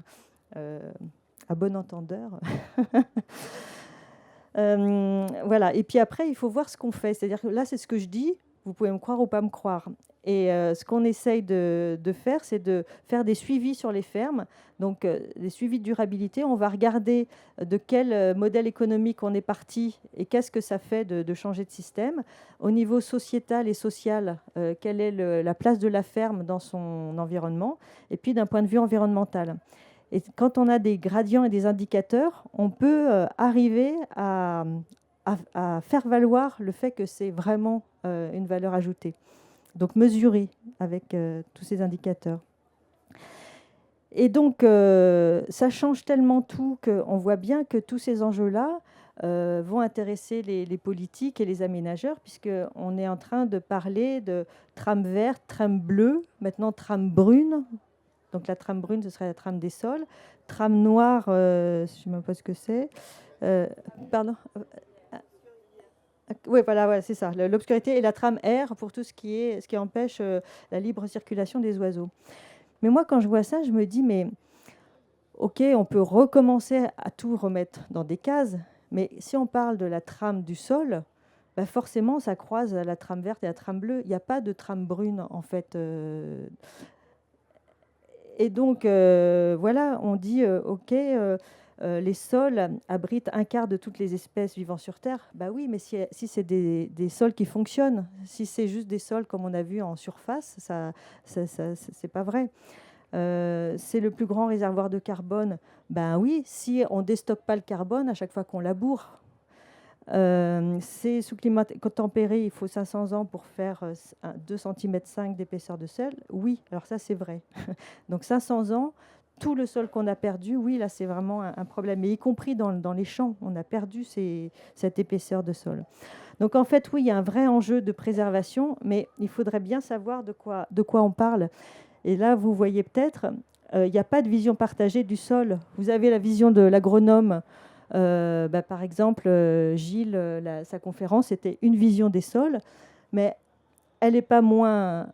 à bon entendeur. Voilà. Et puis après, il faut voir ce qu'on fait. C'est-à-dire que là, c'est ce que je dis. Vous pouvez me croire ou pas me croire. Et ce qu'on essaye de faire, c'est de faire des suivis sur les fermes. Donc, des suivis de durabilité. On va regarder de quel modèle économique on est parti et qu'est-ce que ça fait de changer de système. Au niveau sociétal et social, quelle est la place de la ferme dans son environnement. Et puis, d'un point de vue environnemental. Et quand on a des gradients et des indicateurs, on peut arriver à faire valoir le fait que c'est vraiment une valeur ajoutée. Donc mesurer avec tous ces indicateurs. Et donc, ça change tellement tout qu'on voit bien que tous ces enjeux-là vont intéresser les politiques et les aménageurs, puisqu'on est en train de parler de trame verte, trame bleue, maintenant trame brune. Donc la trame brune, ce serait la trame des sols. Trame noire, je ne sais même pas ce que c'est. Pardon. Oui, voilà, c'est ça. L'obscurité et la trame R pour tout ce qui empêche la libre circulation des oiseaux. Mais moi, quand je vois ça, je me dis, mais ok, on peut recommencer à tout remettre dans des cases, mais si on parle de la trame du sol, forcément, ça croise la trame verte et la trame bleue. Il n'y a pas de trame brune, en fait. Et donc, voilà, on dit, OK, les sols abritent un quart de toutes les espèces vivant sur Terre. Oui, mais si c'est des sols qui fonctionnent, si c'est juste des sols comme on a vu en surface, ça c'est pas vrai. C'est le plus grand réservoir de carbone. Oui, si on ne déstocke pas le carbone à chaque fois qu'on laboure. C'est sous climat tempéré, il faut 500 ans pour faire 2,5 cm d'épaisseur de sol. Oui, alors ça c'est vrai. Donc 500 ans, tout le sol qu'on a perdu, oui, là c'est vraiment un problème. Mais y compris dans les champs, on a perdu cette épaisseur de sol. Donc en fait, oui, il y a un vrai enjeu de préservation, mais il faudrait bien savoir de quoi on parle. Et là, vous voyez peut-être, il n'y a pas de vision partagée du sol. Vous avez la vision de l'agronome. Par exemple, Gilles, sa conférence, était une vision des sols, mais elle n'est pas moins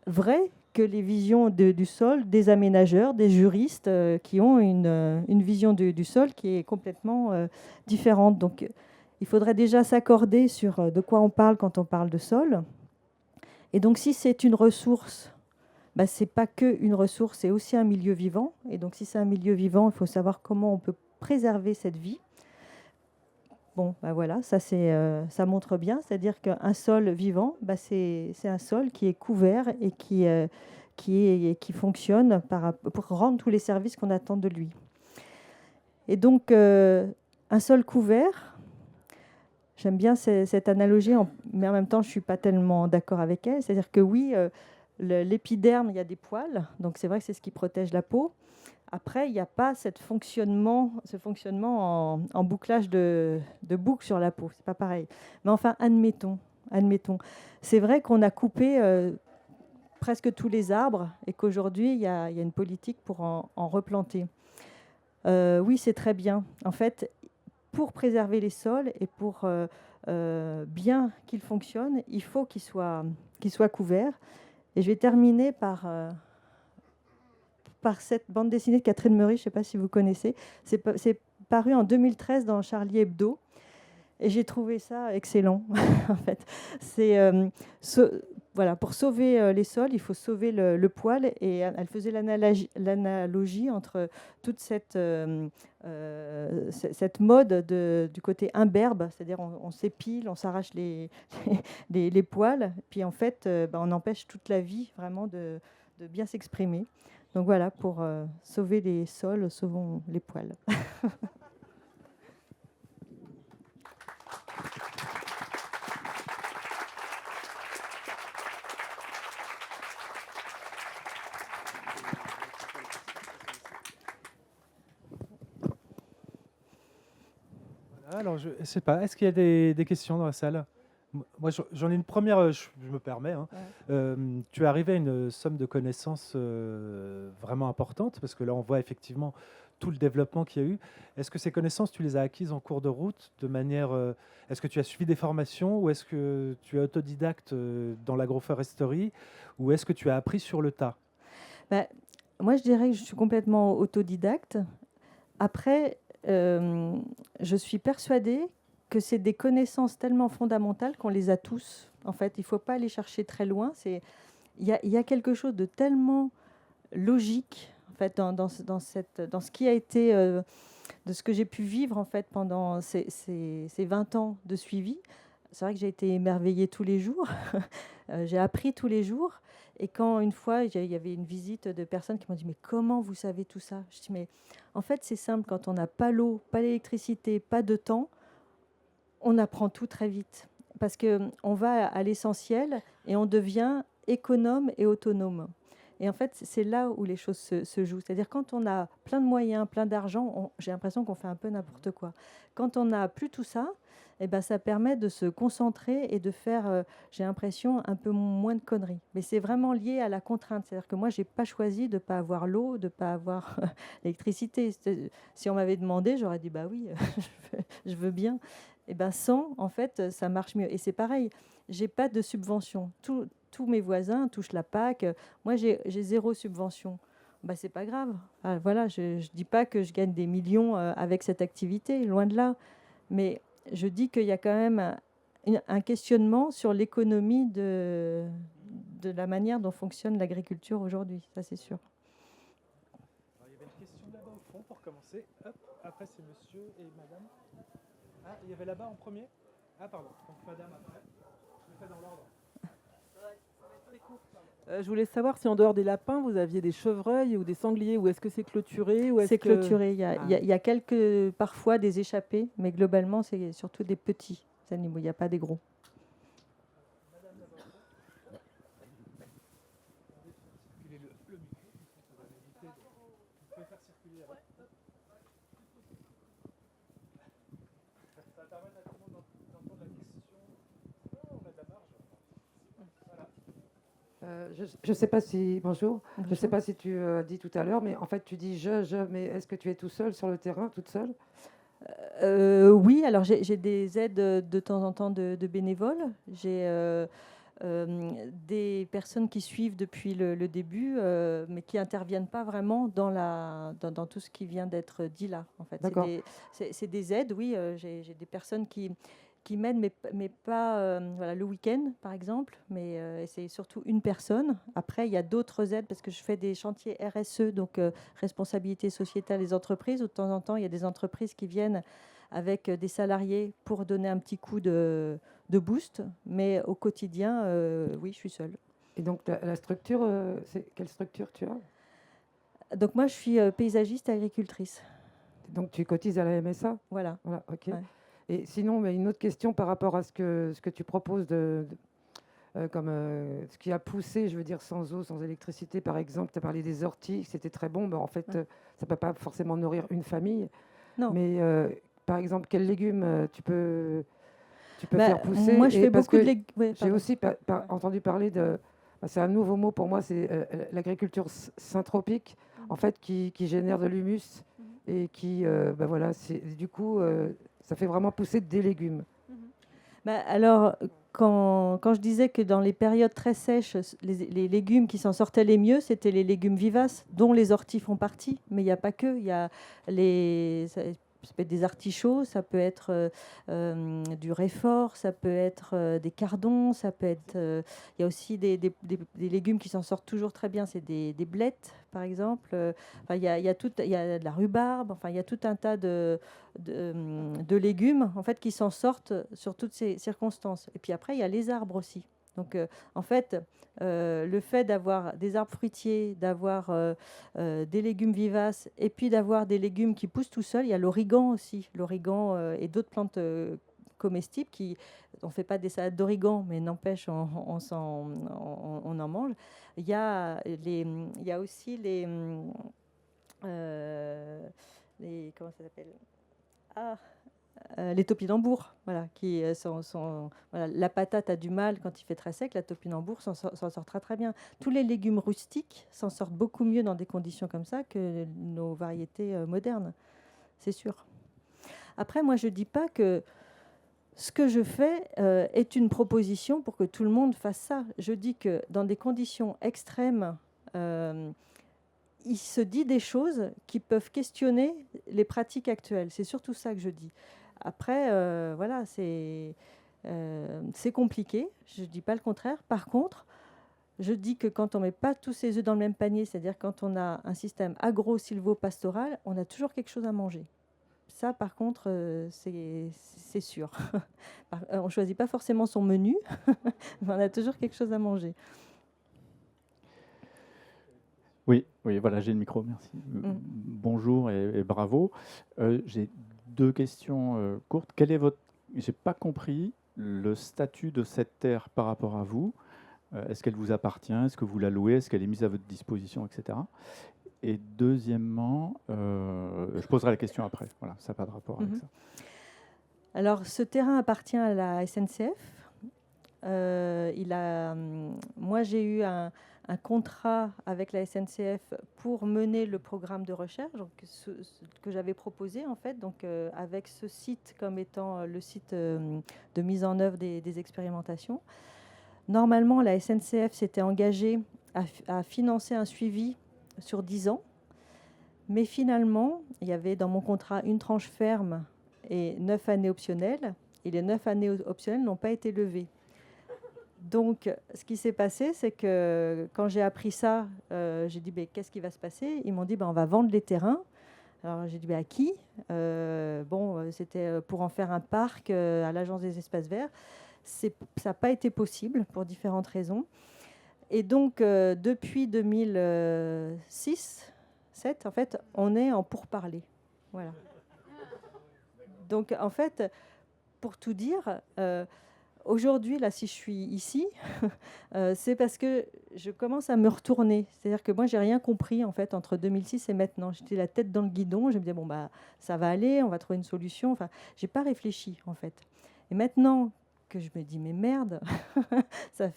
vraie que les visions du sol des aménageurs, des juristes qui ont une vision du sol qui est complètement différente. Donc, il faudrait déjà s'accorder sur de quoi on parle quand on parle de sol. Et donc, si c'est une ressource, ce n'est pas qu'une ressource, c'est aussi un milieu vivant. Et donc, si c'est un milieu vivant, il faut savoir comment on peut préserver cette vie. Bon, voilà, ça montre bien, c'est-à-dire qu'un sol vivant, c'est un sol qui est couvert et qui fonctionne pour rendre tous les services qu'on attend de lui. Et donc, un sol couvert, j'aime bien cette analogie, mais en même temps, je ne suis pas tellement d'accord avec elle. C'est-à-dire que oui, l'épiderme, il y a des poils, donc c'est vrai que c'est ce qui protège la peau. Après, il n'y a pas ce fonctionnement en bouclage de boucles sur la peau. Ce n'est pas pareil. Mais enfin, admettons. C'est vrai qu'on a coupé presque tous les arbres et qu'aujourd'hui, il y a une politique pour en replanter. Oui, c'est très bien. En fait, pour préserver les sols et pour bien qu'ils fonctionnent, il faut qu'ils soient couverts. Et je vais terminer par cette bande dessinée de Catherine Meurice, je ne sais pas si vous connaissez. C'est paru en 2013 dans Charlie Hebdo. Et j'ai trouvé ça excellent, en fait. Voilà, pour sauver les sols, il faut sauver le poil. Et elle faisait l'analogie entre toute cette mode du côté imberbe, c'est-à-dire on s'épile, on s'arrache les poils, puis en fait, on empêche toute la vie vraiment de bien s'exprimer. Donc voilà, pour sauver les sols, sauvons les poils. Alors, je ne sais pas, est-ce qu'il y a des questions dans la salle? Moi, j'en ai une première, je me permets, hein. Ouais. Tu es arrivé à une somme de connaissances vraiment importante, parce que là, on voit effectivement tout le développement qu'il y a eu. Est-ce que ces connaissances, tu les as acquises en cours de route de manière... est-ce que tu as suivi des formations ou est-ce que tu es autodidacte dans l'agroforesterie ou est-ce que tu as appris sur le tas? Bah, moi, je dirais que je suis complètement autodidacte. Après, je suis persuadée que c'est des connaissances tellement fondamentales qu'on les a tous. En fait, il ne faut pas aller chercher très loin. Il y a quelque chose de tellement logique en fait, dans ce qui a été, de ce que j'ai pu vivre en fait, pendant ces 20 ans de suivi. C'est vrai que j'ai été émerveillée tous les jours. J'ai appris tous les jours. Et quand une fois, il y avait une visite de personnes qui m'ont dit « Mais comment vous savez tout ça ?» Je dis « Mais en fait, c'est simple, quand on n'a pas l'eau, pas l'électricité, pas de temps, on apprend tout très vite. Parce qu'on va à l'essentiel et on devient économe et autonome. Et en fait, c'est là où les choses se jouent. C'est-à-dire quand on a plein de moyens, plein d'argent, j'ai l'impression qu'on fait un peu n'importe quoi. Quand on n'a plus tout ça, eh ben, ça permet de se concentrer et de faire, j'ai l'impression, un peu moins de conneries. Mais c'est vraiment lié à la contrainte. C'est-à-dire que moi, je n'ai pas choisi de ne pas avoir l'eau, de ne pas avoir l'électricité. Si on m'avait demandé, j'aurais dit, bah oui, je veux bien. Et ben sans, en fait, ça marche mieux. Et c'est pareil, j'ai pas de subvention. Tous mes voisins touchent la PAC. Moi, j'ai 0 subvention. Bah, c'est pas grave. Ah, voilà, je dis pas que je gagne des millions avec cette activité, loin de là. Mais je dis qu'il y a quand même un questionnement sur l'économie de la manière dont fonctionne l'agriculture aujourd'hui. Ça, c'est sûr. Alors, il y avait une question là-bas au fond pour commencer. Hop, après, c'est monsieur et madame. Ah, il y avait là-bas en premier. Ah, pardon. Donc, madame après. Je le fais dans l'ordre. Je voulais savoir si en dehors des lapins, vous aviez des chevreuils ou des sangliers, ou est-ce que c'est clôturé ou C'est clôturé. Ah. Il y a quelques, parfois des échappées, mais globalement, c'est surtout des petits animaux. Il n'y a pas des gros. Je ne sais pas si, bonjour, je Bonjour. ne sais pas si tu as dit tout à l'heure, mais en fait tu dis mais est-ce que tu es tout seul sur le terrain, toute seule? Oui, alors j'ai des aides de temps en temps de bénévoles. J'ai des personnes qui suivent depuis le début, mais qui interviennent pas vraiment dans tout ce qui vient d'être dit là. En fait, D'accord. c'est des aides, oui. J'ai des personnes qui m'aident, mais pas voilà, le week-end, par exemple. Mais c'est surtout une personne. Après, il y a d'autres aides parce que je fais des chantiers RSE, donc responsabilité sociétale des entreprises. Où de temps en temps, il y a des entreprises qui viennent avec des salariés pour donner un petit coup de boost. Mais au quotidien, oui, je suis seule. Et donc la structure, quelle structure tu as? Donc moi, je suis paysagiste agricultrice. Donc tu cotises à la MSA? Voilà. Voilà, ok. Ouais. Et sinon, mais une autre question par rapport à ce que tu proposes comme ce qui a poussé, je veux dire, sans eau, sans électricité, par exemple, tu as parlé des orties, c'était très bon, mais en fait, Ouais. ça ne peut pas forcément nourrir une famille. Non. Mais par exemple, quels légumes tu peux Bah, faire pousser? moi, je fais parce beaucoup de que légumes. Ouais, j'ai pardon. aussi entendu parler de... C'est un nouveau mot pour moi, c'est l'agriculture syntropique, en fait, qui génère de l'humus et qui, voilà, du coup, ça fait vraiment pousser des légumes. Bah, alors, quand je disais que dans les périodes très sèches, les légumes qui s'en sortaient les mieux, c'était les légumes vivaces, dont les orties font partie. Mais il n'y a pas que. Il y a ça peut être des artichauts, ça peut être du réfort, ça peut être des cardons, ça peut être. Il y a aussi des légumes qui s'en sortent toujours très bien, c'est des blettes, par exemple. Enfin, il y a de la rhubarbe. Enfin, il y a tout un tas de légumes en fait qui s'en sortent sur toutes ces circonstances. Et puis après, il y a les arbres aussi. Donc, en fait, le fait d'avoir des arbres fruitiers, d'avoir des légumes vivaces, et puis d'avoir des légumes qui poussent tout seuls, il y a l'origan aussi. L'origan et d'autres plantes comestibles qui... On ne fait pas des salades d'origan, mais n'empêche, on en mange. Il y a aussi les comment ça s'appelle? Ah, les topinambours, voilà, voilà, la patate a du mal quand il fait très sec, la topinambour s'en sort très très bien. Tous les légumes rustiques s'en sortent beaucoup mieux dans des conditions comme ça que nos variétés modernes, c'est sûr. Après, moi, je ne dis pas que ce que je fais est une proposition pour que tout le monde fasse ça. Je dis que dans des conditions extrêmes, il se dit des choses qui peuvent questionner les pratiques actuelles. C'est surtout ça que je dis. Après, voilà, c'est compliqué. Je ne dis pas le contraire. Par contre, je dis que quand on ne met pas tous ses œufs dans le même panier, c'est-à-dire quand on a un système agro-silvo-pastoral, on a toujours quelque chose à manger. Ça, par contre, c'est sûr. On ne choisit pas forcément son menu, mais on a toujours quelque chose à manger. Oui, voilà, j'ai le micro, merci. Bonjour et bravo. J'ai 2 questions courtes. Quel est votre... J'ai pas compris le statut de cette terre par rapport à vous. Est-ce qu'elle vous appartient? Est-ce que vous la louez? Est-ce qu'elle est mise à votre disposition, etc. Et deuxièmement, je poserai la question après. Voilà, ça n'a pas de rapport avec ça. Alors, ce terrain appartient à la SNCF. Moi, j'ai eu un contrat avec la SNCF pour mener le programme de recherche donc, que j'avais proposé, en fait, donc, avec ce site comme étant le site de mise en œuvre des expérimentations. Normalement, la SNCF s'était engagée à financer un suivi sur 10 ans. Mais finalement, il y avait dans mon contrat une tranche ferme et 9 années optionnelles. Et les 9 années optionnelles n'ont pas été levées. Donc, ce qui s'est passé, c'est que quand j'ai appris ça, j'ai dit qu'est-ce qui va se passer? Ils m'ont dit on va vendre les terrains. Alors, j'ai dit à qui? C'était pour en faire un parc à l'Agence des espaces verts. Ça n'a pas été possible pour différentes raisons. Et donc, depuis 2006, 2007, en fait, on est en pourparlers. Voilà. Donc, en fait, pour tout dire, aujourd'hui, là, si je suis ici, c'est parce que je commence à me retourner. C'est-à-dire que moi, j'ai rien compris, en fait, entre 2006 et maintenant. J'étais la tête dans le guidon. Je me disais, ça va aller, on va trouver une solution. Enfin, j'ai pas réfléchi, en fait. Et maintenant que je me dis, mais merde, ça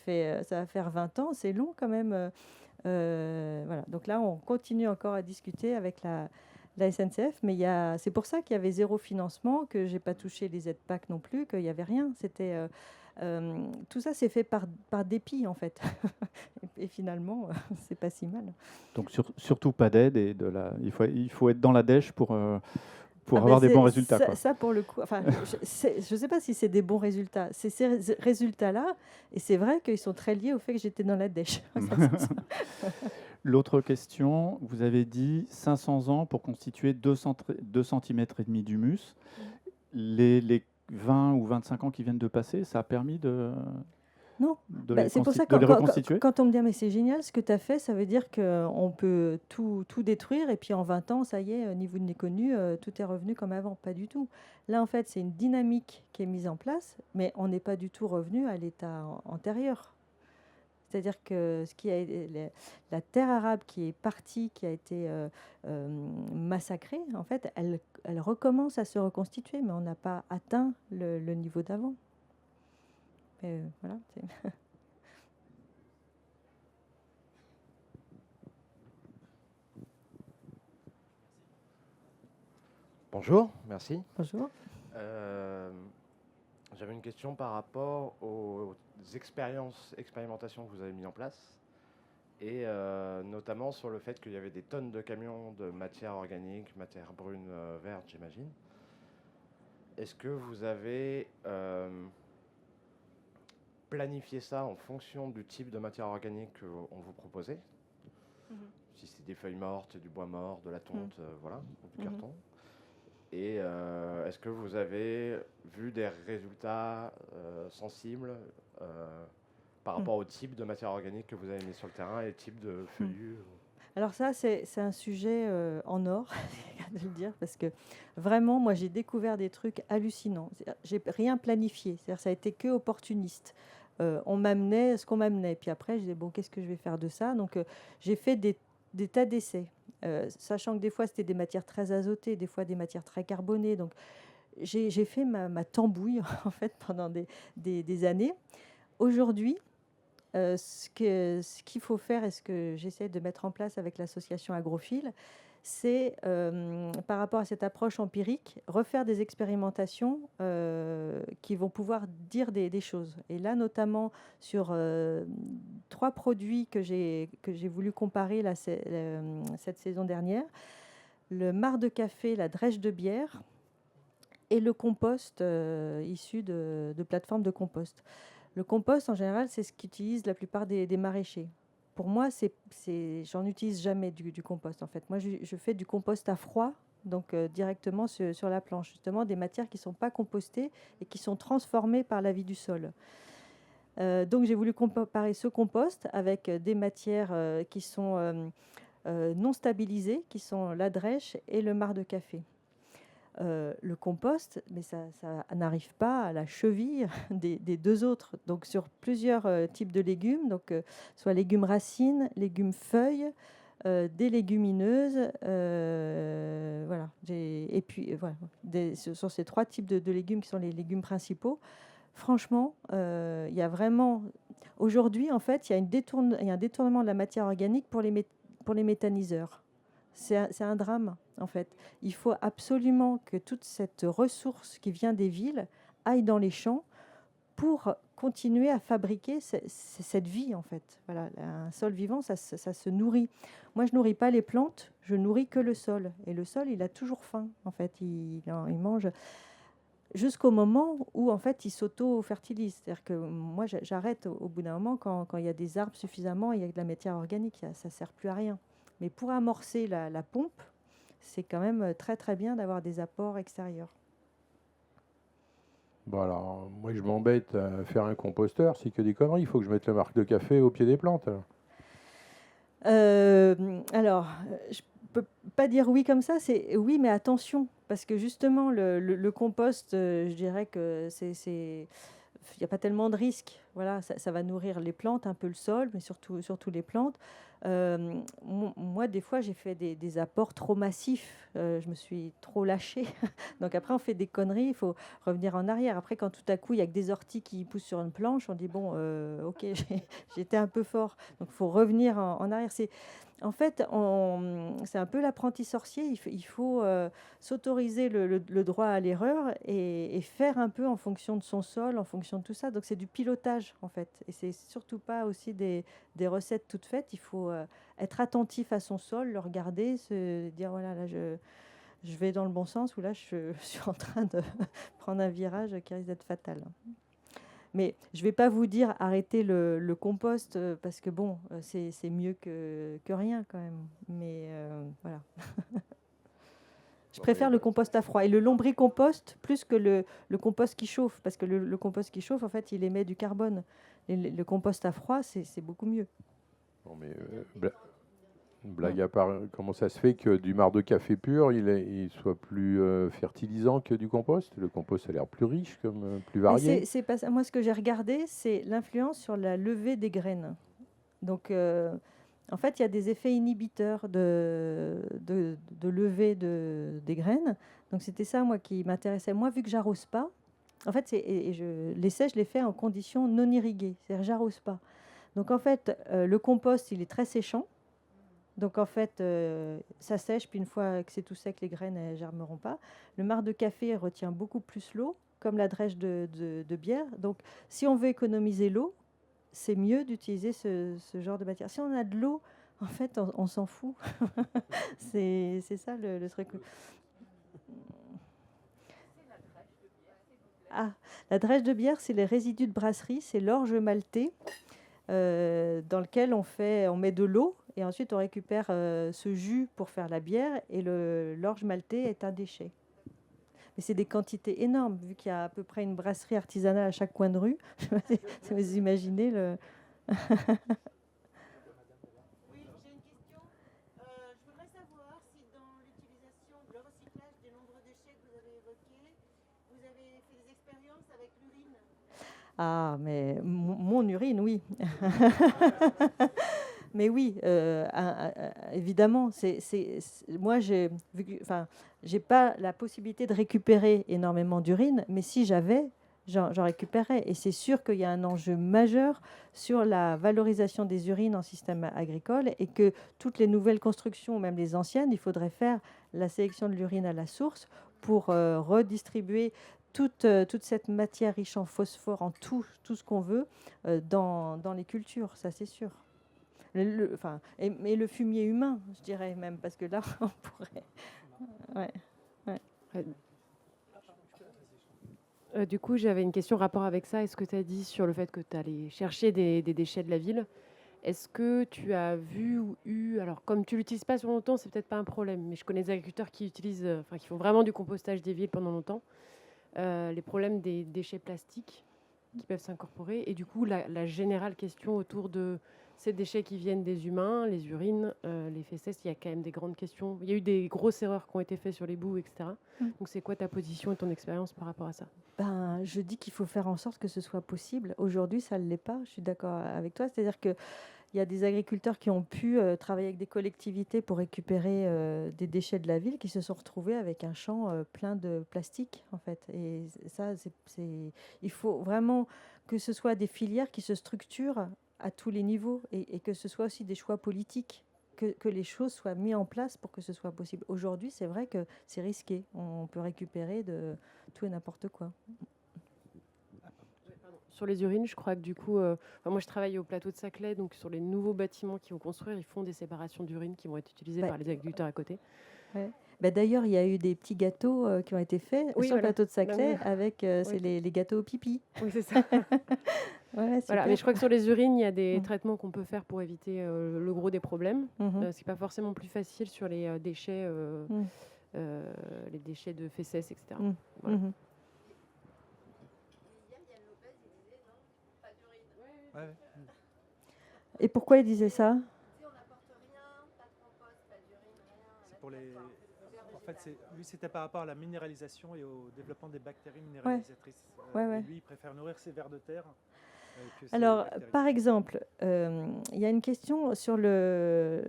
va faire 20 ans, c'est long quand même. Voilà. Donc là, on continue encore à discuter avec la SNCF, mais c'est pour ça qu'il y avait 0 financement, que j'ai pas touché les aides PAC non plus, qu'il n'y avait rien. C'était tout ça, c'est fait par dépit en fait. Et finalement, c'est pas si mal. Donc surtout pas d'aide et il faut être dans la dèche pour avoir des bons résultats. Ça pour le coup, enfin, je sais pas si c'est des bons résultats. C'est ces résultats-là, et c'est vrai qu'ils sont très liés au fait que j'étais dans la dèche. L'autre question, vous avez dit 500 ans pour constituer 2 cm et demi d'humus. Les 20 ou 25 ans qui viennent de passer, ça a permis de... Non, c'est pour ça que quand on me dit mais c'est génial ce que tu as fait, ça veut dire qu'on peut tout détruire et puis en 20 ans, ça y est, ni vu ni connu, tout est revenu comme avant. Pas du tout. Là, en fait, c'est une dynamique qui est mise en place, mais on n'est pas du tout revenu à l'état antérieur. C'est-à-dire que la terre arabe qui est partie, qui a été massacrée, en fait, elle recommence à se reconstituer, mais on n'a pas atteint le niveau d'avant. Voilà. Bonjour, merci. Bonjour. J'avais une question par rapport aux expérimentations que vous avez mises en place, et notamment sur le fait qu'il y avait des tonnes de camions de matière organique, matière brune, verte, j'imagine. Est-ce que vous avez planifié ça en fonction du type de matière organique qu'on vous proposait? Si c'est des feuilles mortes, du bois mort, de la tonte, voilà, du carton. Et est-ce que vous avez vu des résultats sensibles par rapport au type de matière organique que vous avez mis sur le terrain et le type de feuillus? Alors ça, c'est un sujet en or, de le dire, parce que vraiment, moi, j'ai découvert des trucs hallucinants. J'ai rien planifié, c'est-à-dire ça a été que opportuniste. On m'amenait ce qu'on m'amenait, puis après, je disais qu'est-ce que je vais faire de ça? Donc, j'ai fait des tas d'essais. Sachant que des fois c'était des matières très azotées, des fois des matières très carbonées. Donc j'ai fait ma tambouille en fait pendant des années. Aujourd'hui, ce qu'il faut faire et ce que j'essaie de mettre en place avec l'association Agrophile, c'est, par rapport à cette approche empirique, refaire des expérimentations qui vont pouvoir dire des choses. Et là, notamment sur 3 produits que j'ai voulu comparer là, cette saison dernière, le marc de café, la drèche de bière et le compost issu de plateformes de compost. Le compost, en général, c'est ce qu'utilisent la plupart des maraîchers. Pour moi, j'en utilise jamais du compost, en fait. Moi, je fais du compost à froid, donc directement sur la planche. Justement, des matières qui ne sont pas compostées et qui sont transformées par la vie du sol. Donc, j'ai voulu comparer ce compost avec des matières qui sont non stabilisées, qui sont la drèche et le marc de café. Le compost, mais ça n'arrive pas à la cheville des 2 autres. Donc sur plusieurs types de légumes, donc soit légumes racines, légumes feuilles, des légumineuses, voilà. Et puis voilà, sur ces 3 types de légumes qui sont les légumes principaux. Franchement, il y a vraiment aujourd'hui en fait, il y a un détournement de la matière organique pour les méthaniseurs. C'est un drame, en fait. Il faut absolument que toute cette ressource qui vient des villes aille dans les champs pour continuer à fabriquer cette vie, en fait. Voilà, un sol vivant, ça se nourrit. Moi, je ne nourris pas les plantes, je nourris que le sol. Et le sol, il a toujours faim, en fait. Il mange jusqu'au moment où, en fait, il s'auto-fertilise. C'est-à-dire que moi, j'arrête au bout d'un moment quand il y a des arbres suffisamment, il y a de la matière organique, ça ne sert plus à rien. Mais pour amorcer la pompe, c'est quand même très très bien d'avoir des apports extérieurs. Bon alors, moi je m'embête à faire un composteur, c'est que des conneries, il faut que je mette le marc de café au pied des plantes. Alors, je peux pas dire oui comme ça, c'est oui, mais attention, parce que justement, le compost, je dirais que il n'y a pas tellement de risques. Voilà, ça va nourrir les plantes, un peu le sol, mais surtout les plantes. Moi, des fois, j'ai fait des apports trop massifs. Je me suis trop lâchée. Donc après, on fait des conneries. Il faut revenir en arrière. Après, quand tout à coup, il n'y a que des orties qui poussent sur une planche, on dit, bon, OK, j'étais un peu fort. Donc, il faut revenir en arrière. En fait, c'est un peu l'apprenti sorcier. Il faut s'autoriser le droit à l'erreur et faire un peu en fonction de son sol, en fonction de tout ça. Donc, c'est du pilotage, en fait. Et c'est surtout pas aussi des recettes toutes faites. Il faut être attentif à son sol, le regarder, se dire, voilà, là, je vais dans le bon sens ou là, je suis en train de prendre un virage qui risque d'être fatal. Mais je ne vais pas vous dire arrêter le compost parce que bon, c'est mieux que rien quand même. Mais voilà. Je préfère le compost à froid et le lombricompost plus que le compost qui chauffe parce que le compost qui chauffe, en fait, il émet du carbone. Et le compost à froid, c'est beaucoup mieux. Bon, mais blague à part, comment ça se fait que du marc de café pur, il soit plus fertilisant que du compost? Le compost a l'air plus riche, plus varié. C'est pas ça. Moi, ce que j'ai regardé, c'est l'influence sur la levée des graines. Donc, en fait, il y a des effets inhibiteurs de levée des graines. Donc, c'était ça, moi, qui m'intéressait. Moi, vu que j'arrose pas, en fait, l'essai, je l'ai fait en conditions non irriguées. C'est-à-dire, j'arrose pas. Donc, en fait, le compost, il est très séchant. Donc, en fait, ça sèche, puis une fois que c'est tout sec, les graines ne germeront pas. Le marc de café retient beaucoup plus l'eau, comme la drèche de bière. Donc, si on veut économiser l'eau, c'est mieux d'utiliser ce genre de matière. Si on a de l'eau, en fait, on s'en fout. C'est ça le truc. Ah, la drèche de bière, c'est les résidus de brasserie, c'est l'orge maltée dans lequel on met de l'eau et ensuite on récupère ce jus pour faire la bière et l'orge maltée est un déchet. Mais c'est des quantités énormes, vu qu'il y a à peu près une brasserie artisanale à chaque coin de rue. Vous imaginez le... Oui, j'ai une question. Je voudrais savoir si dans l'utilisation, le recyclage des nombreux déchets que vous avez évoqués, vous avez fait des expériences avec l'urine. Ah, mais mon urine, oui. Mais oui, évidemment. Moi, j'ai pas la possibilité de récupérer énormément d'urine, mais si j'avais, j'en récupérais. Et c'est sûr qu'il y a un enjeu majeur sur la valorisation des urines en système agricole et que toutes les nouvelles constructions, même les anciennes, il faudrait faire la sélection de l'urine à la source pour redistribuer toute cette matière riche en phosphore, en tout ce qu'on veut dans les cultures, ça c'est sûr. Mais le fumier humain, je dirais même, parce que là, on pourrait... Du coup, j'avais une question rapport avec ça. Est-ce que tu as dit sur le fait que tu allais chercher des déchets de la ville? Est-ce que tu as vu ou eu, alors comme tu l'utilises pas sur longtemps, c'est peut-être pas un problème, mais je connais des agriculteurs qui utilisent, qui font vraiment du compostage des villes pendant longtemps, les problèmes des déchets plastiques qui peuvent s'incorporer, et du coup la générale question autour de ces déchets qui viennent des humains, les urines, les fesses, il y a quand même des grandes questions. Il y a eu des grosses erreurs qui ont été faites sur les boues, etc. Donc c'est quoi ta position et ton expérience par rapport à ça? Je dis qu'il faut faire en sorte que ce soit possible. Aujourd'hui, ça ne l'est pas. Je suis d'accord avec toi. C'est-à-dire qu'il y a des agriculteurs qui ont pu travailler avec des collectivités pour récupérer des déchets de la ville qui se sont retrouvés avec un champ plein de plastique, en fait. Et ça, il faut vraiment que ce soit des filières qui se structurent à tous les niveaux et que ce soit aussi des choix politiques, que les choses soient mises en place pour que ce soit possible. Aujourd'hui, c'est vrai que c'est risqué. On peut récupérer de tout et n'importe quoi. Sur les urines, je crois que du coup, moi je travaille au plateau de Saclay, donc sur les nouveaux bâtiments qu'ils vont construire, ils font des séparations d'urine qui vont être utilisées par les agriculteurs à côté. Ouais. D'ailleurs, il y a eu des petits gâteaux qui ont été faits sur le plateau de Saclay avec c'est les gâteaux au pipi. Oui, c'est ça. Voilà, mais je crois que sur les urines, il y a des traitements qu'on peut faire pour éviter le gros des problèmes. C'est pas forcément plus facile sur les déchets, les déchets de fesses, etc. Voilà. Et pourquoi il disait ça? En fait, lui, c'était par rapport à la minéralisation et au développement des bactéries minéralisatrices. Lui, il préfère nourrir ses vers de terre. Alors, par exemple, il y a une question sur le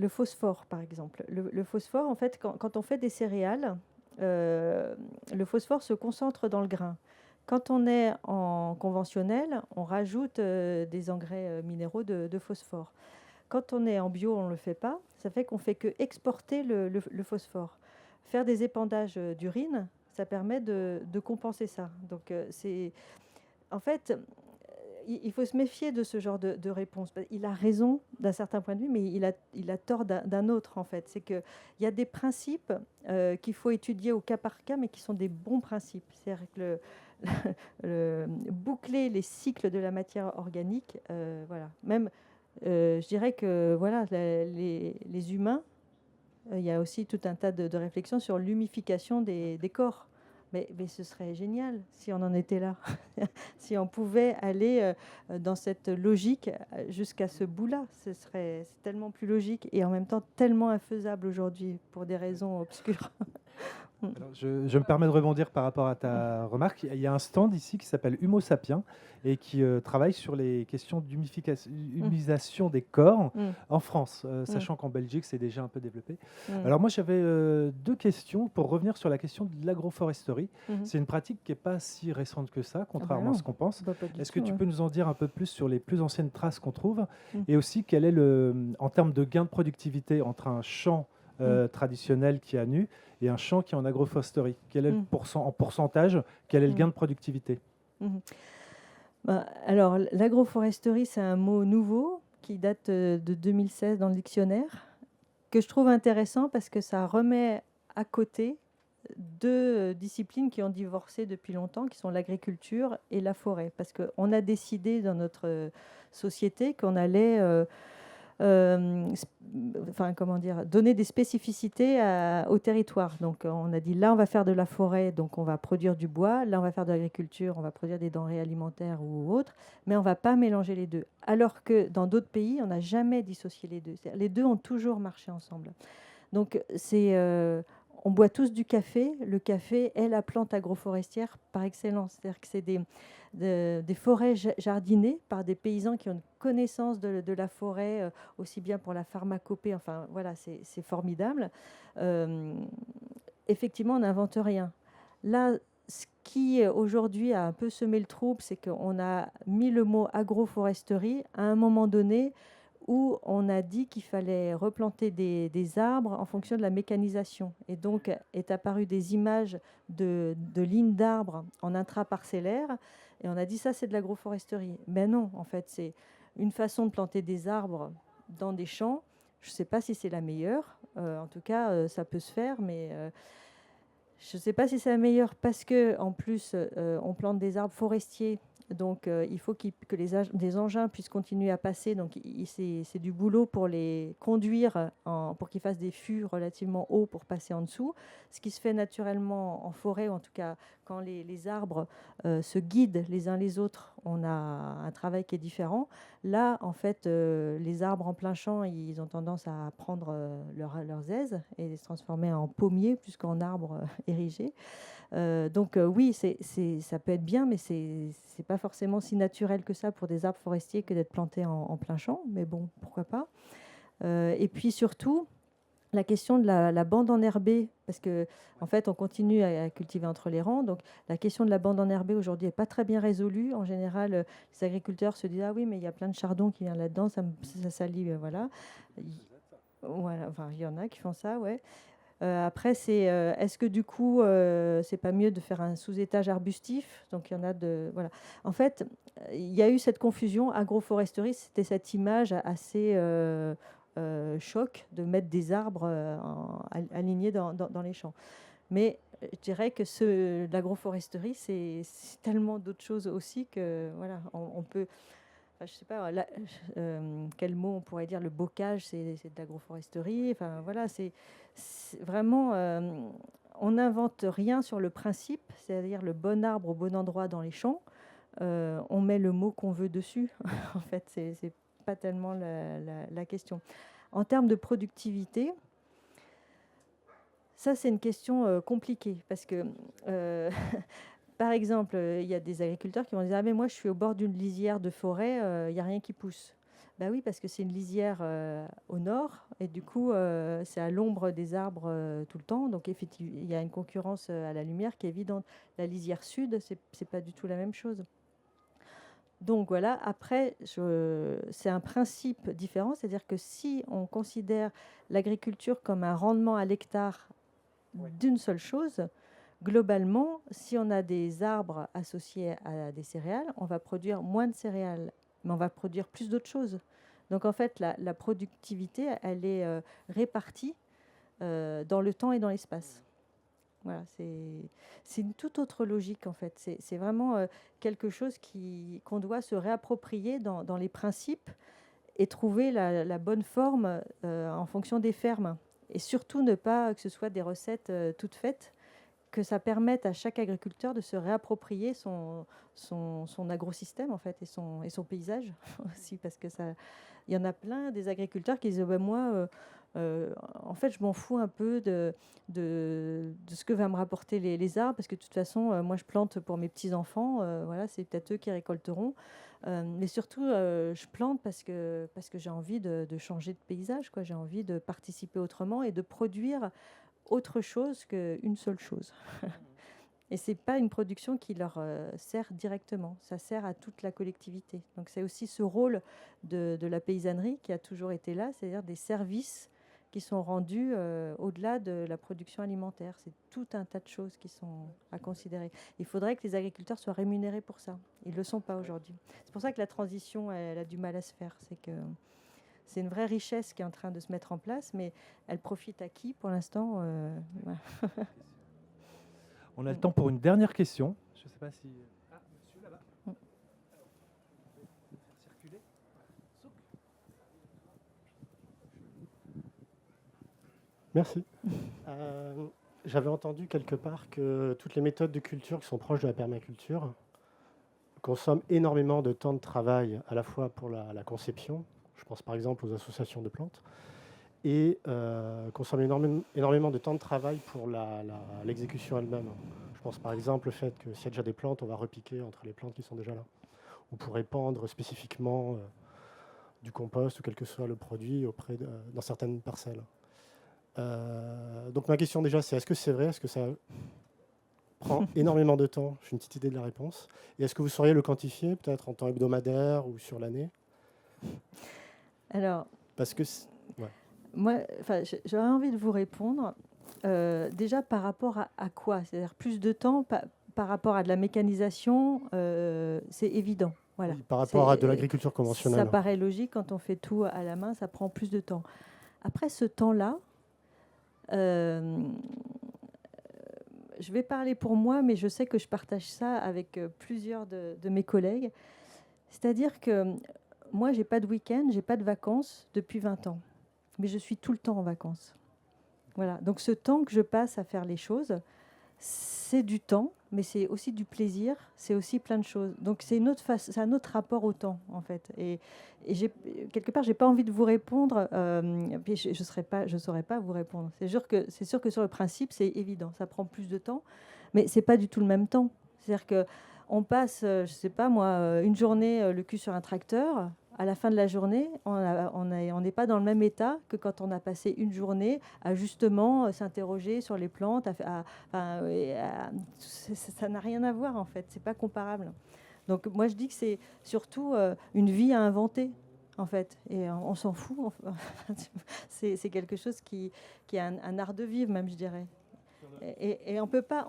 phosphore, par exemple. Le phosphore, en fait, quand on fait des céréales, le phosphore se concentre dans le grain. Quand on est en conventionnel, on rajoute des engrais minéraux de phosphore. Quand on est en bio, on ne le fait pas. Ça fait qu'on ne fait que exporter le phosphore. Faire des épandages d'urine, ça permet de compenser ça. Donc, en fait, il faut se méfier de ce genre de réponse. Il a raison d'un certain point de vue, mais il a tort d'un autre, en fait. C'est qu'il y a des principes qu'il faut étudier au cas par cas, mais qui sont des bons principes. C'est-à-dire que boucler les cycles de la matière organique, voilà. Même, je dirais que voilà, les humains, il y a aussi tout un tas de réflexions sur l'humification des corps. Mais ce serait génial si on en était là, si on pouvait aller dans cette logique jusqu'à ce bout-là. C'est tellement plus logique et en même temps tellement infaisable aujourd'hui pour des raisons obscures. Alors, je me permets de rebondir par rapport à ta remarque. Il y a un stand ici qui s'appelle Humo Sapiens et qui travaille sur les questions d'humisation des corps en France, sachant qu'en Belgique, c'est déjà un peu développé. Alors moi, j'avais deux questions pour revenir sur la question de l'agroforesterie. C'est une pratique qui n'est pas si récente que ça, contrairement à ce qu'on pense. Est-ce que tu peux nous en dire un peu plus sur les plus anciennes traces qu'on trouve et aussi quel est en termes de gain de productivité entre un champ traditionnel qui est à nu et un champ qui est en agroforesterie? Quel est en pourcentage, quel est le gain de productivité? Alors, l'agroforesterie, c'est un mot nouveau qui date de 2016 dans le dictionnaire, que je trouve intéressant parce que ça remet à côté deux disciplines qui ont divorcé depuis longtemps, qui sont l'agriculture et la forêt. Parce qu'on a décidé dans notre société qu'on allait donner des spécificités au territoire. Donc on a dit là on va faire de la forêt, donc on va produire du bois, là on va faire de l'agriculture, on va produire des denrées alimentaires ou autres, mais on ne va pas mélanger les deux. Alors que dans d'autres pays, on n'a jamais dissocié les deux. Les deux ont toujours marché ensemble. Donc on boit tous du café. Le café est la plante agroforestière par excellence. C'est-à-dire que c'est des forêts jardinées par des paysans qui ont une connaissance de la forêt, aussi bien pour la pharmacopée. Enfin, voilà, c'est formidable. Effectivement, on n'invente rien. Là, ce qui aujourd'hui a un peu semé le trouble, c'est qu'on a mis le mot agroforesterie à un moment donné où on a dit qu'il fallait replanter des arbres en fonction de la mécanisation. Et donc, est apparu des images de lignes d'arbres en intraparcellaire. Et on a dit ça, c'est de l'agroforesterie. Mais non, en fait, c'est une façon de planter des arbres dans des champs. Je ne sais pas si c'est la meilleure. En tout cas, ça peut se faire, mais je ne sais pas si c'est la meilleure parce qu'en plus, on plante des arbres forestiers. Donc, il faut que des engins puissent continuer à passer. Donc, c'est du boulot pour les conduire, pour qu'ils fassent des fûts relativement hauts pour passer en dessous. Ce qui se fait naturellement en forêt, ou en tout cas quand les arbres se guident les uns les autres, on a un travail qui est différent. Là, en fait, les arbres en plein champ, ils ont tendance à prendre leurs aises et se transformer en pommiers plus qu'en arbres érigés. Donc oui, ça peut être bien, mais c'est pas forcément si naturel que ça pour des arbres forestiers que d'être plantés en plein champ. Mais bon, pourquoi pas. Et puis surtout, la question de la bande enherbée, parce que en fait, on continue à cultiver entre les rangs. Donc la question de la bande enherbée aujourd'hui n'est pas très bien résolue. En général, les agriculteurs se disent ah oui, mais il y a plein de chardon qui vient là-dedans, ça salit, voilà. Voilà, enfin, il y en a qui font ça, ouais. Après, est-ce que du coup, c'est pas mieux de faire un sous-étage arbustif? Donc, il y en a voilà. En fait, il y a eu cette confusion. Agroforesterie, c'était cette image assez choc de mettre des arbres alignés dans les champs. Mais je dirais que l'agroforesterie, c'est tellement d'autres choses aussi que voilà, on peut. Enfin, je sais pas quel mot on pourrait dire. Le bocage, c'est de l'agroforesterie. Enfin voilà, c'est vraiment. On n'invente rien sur le principe, c'est-à-dire le bon arbre au bon endroit dans les champs. On met le mot qu'on veut dessus. En fait, c'est pas tellement la question. En termes de productivité, ça c'est une question compliquée parce que. Par exemple, il y a des agriculteurs qui vont dire « Ah mais moi je suis au bord d'une lisière de forêt, il n'y a rien qui pousse ». Ben oui, parce que c'est une lisière au nord et du coup c'est à l'ombre des arbres tout le temps. Donc effectivement, il y a une concurrence à la lumière qui est évidente. La lisière sud, c'est pas du tout la même chose. Donc voilà, après, c'est un principe différent, c'est-à-dire que si on considère l'agriculture comme un rendement à l'hectare d'une seule chose, globalement, si on a des arbres associés à des céréales, on va produire moins de céréales, mais on va produire plus d'autres choses. Donc en fait, la productivité, elle est répartie dans le temps et dans l'espace. Voilà, c'est une toute autre logique en fait. C'est vraiment quelque chose qu'on doit se réapproprier dans les principes et trouver la bonne forme en fonction des fermes. Et surtout ne pas que ce soit des recettes toutes faites, que ça permette à chaque agriculteur de se réapproprier son agrosystème en fait et son paysage aussi, parce que il y en a plein des agriculteurs qui disent bah, moi en fait je m'en fous un peu de ce que va me rapporter les arbres, parce que de toute façon moi je plante pour mes petits enfants, voilà, c'est peut-être eux qui récolteront, mais surtout je plante parce que j'ai envie de changer de paysage, quoi. J'ai envie de participer autrement et de produire autre chose qu'une seule chose. Et c'est pas une production qui leur sert directement, ça sert à toute la collectivité. Donc c'est aussi ce rôle de la paysannerie qui a toujours été là, c'est-à-dire des services qui sont rendus au-delà de la production alimentaire. C'est tout un tas de choses qui sont à considérer. Il faudrait que les agriculteurs soient rémunérés pour ça. Ils ne le sont pas aujourd'hui. C'est pour ça que la transition, elle a du mal à se faire. C'est une vraie richesse qui est en train de se mettre en place, mais elle profite à qui pour l'instant voilà. On a le temps pour une dernière question. Je ne sais pas si... Ah, monsieur là-bas. Circuler. Merci. J'avais entendu quelque part que toutes les méthodes de culture qui sont proches de la permaculture consomment énormément de temps de travail, à la fois pour la conception, je pense par exemple aux associations de plantes, et consomme énormément de temps de travail pour l'exécution elle-même. Je pense par exemple au fait que s'il y a déjà des plantes, on va repiquer entre les plantes qui sont déjà là. Ou pour répandre spécifiquement du compost ou quel que soit le produit dans certaines parcelles. Donc ma question déjà, c'est est-ce que c'est vrai? Est-ce que ça prend énormément de temps? J'ai une petite idée de la réponse. Et est-ce que vous sauriez le quantifier, peut-être en temps hebdomadaire ou sur l'année? Alors, parce que moi, j'aurais envie de vous répondre déjà par rapport à quoi? C'est-à-dire plus de temps par rapport à de la mécanisation, c'est évident. Voilà. Oui, par rapport à de l'agriculture conventionnelle. Ça paraît logique, quand on fait tout à la main, ça prend plus de temps. Après ce temps-là, je vais parler pour moi, mais je sais que je partage ça avec plusieurs de mes collègues. C'est-à-dire que moi, je n'ai pas de week-end, je n'ai pas de vacances depuis 20 ans. Mais je suis tout le temps en vacances. Voilà. Donc ce temps que je passe à faire les choses, c'est du temps, mais c'est aussi du plaisir, c'est aussi plein de choses. Donc c'est un autre rapport au temps, en fait. Et quelque part, je n'ai pas envie de vous répondre, puis je ne saurais pas vous répondre. C'est sûr que sur le principe, c'est évident, ça prend plus de temps, mais ce n'est pas du tout le même temps. C'est-à-dire qu'on passe, je ne sais pas moi, une journée le cul sur un tracteur. À la fin de la journée, on n'est pas dans le même état que quand on a passé une journée à justement s'interroger sur les plantes. Ça n'a rien à voir en fait, c'est pas comparable. Donc moi je dis que c'est surtout une vie à inventer en fait, et on s'en fout. C'est quelque chose qui est un art de vivre même, je dirais. Et on peut pas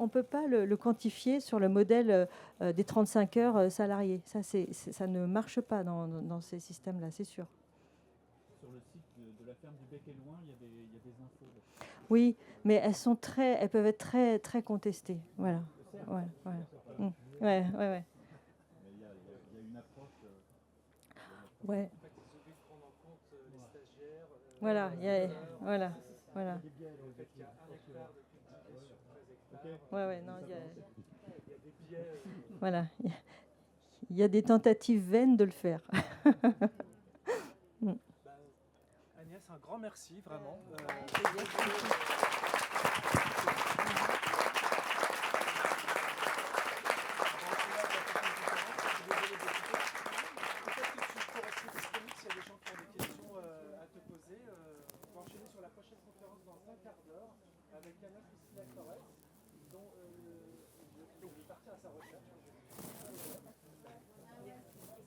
le quantifier sur le modèle des 35 heures salariés. Ça ne marche pas dans ces systèmes-là, c'est sûr. Sur le site de la ferme du Bec et Loin, il y a des infos. Oui, mais elles peuvent être très, très contestées. Voilà. Ouais. Mais il y a une approche. Ouais. Voilà. Voilà. Voilà, il y a des tentatives vaines de le faire. Agnès, un grand merci, vraiment.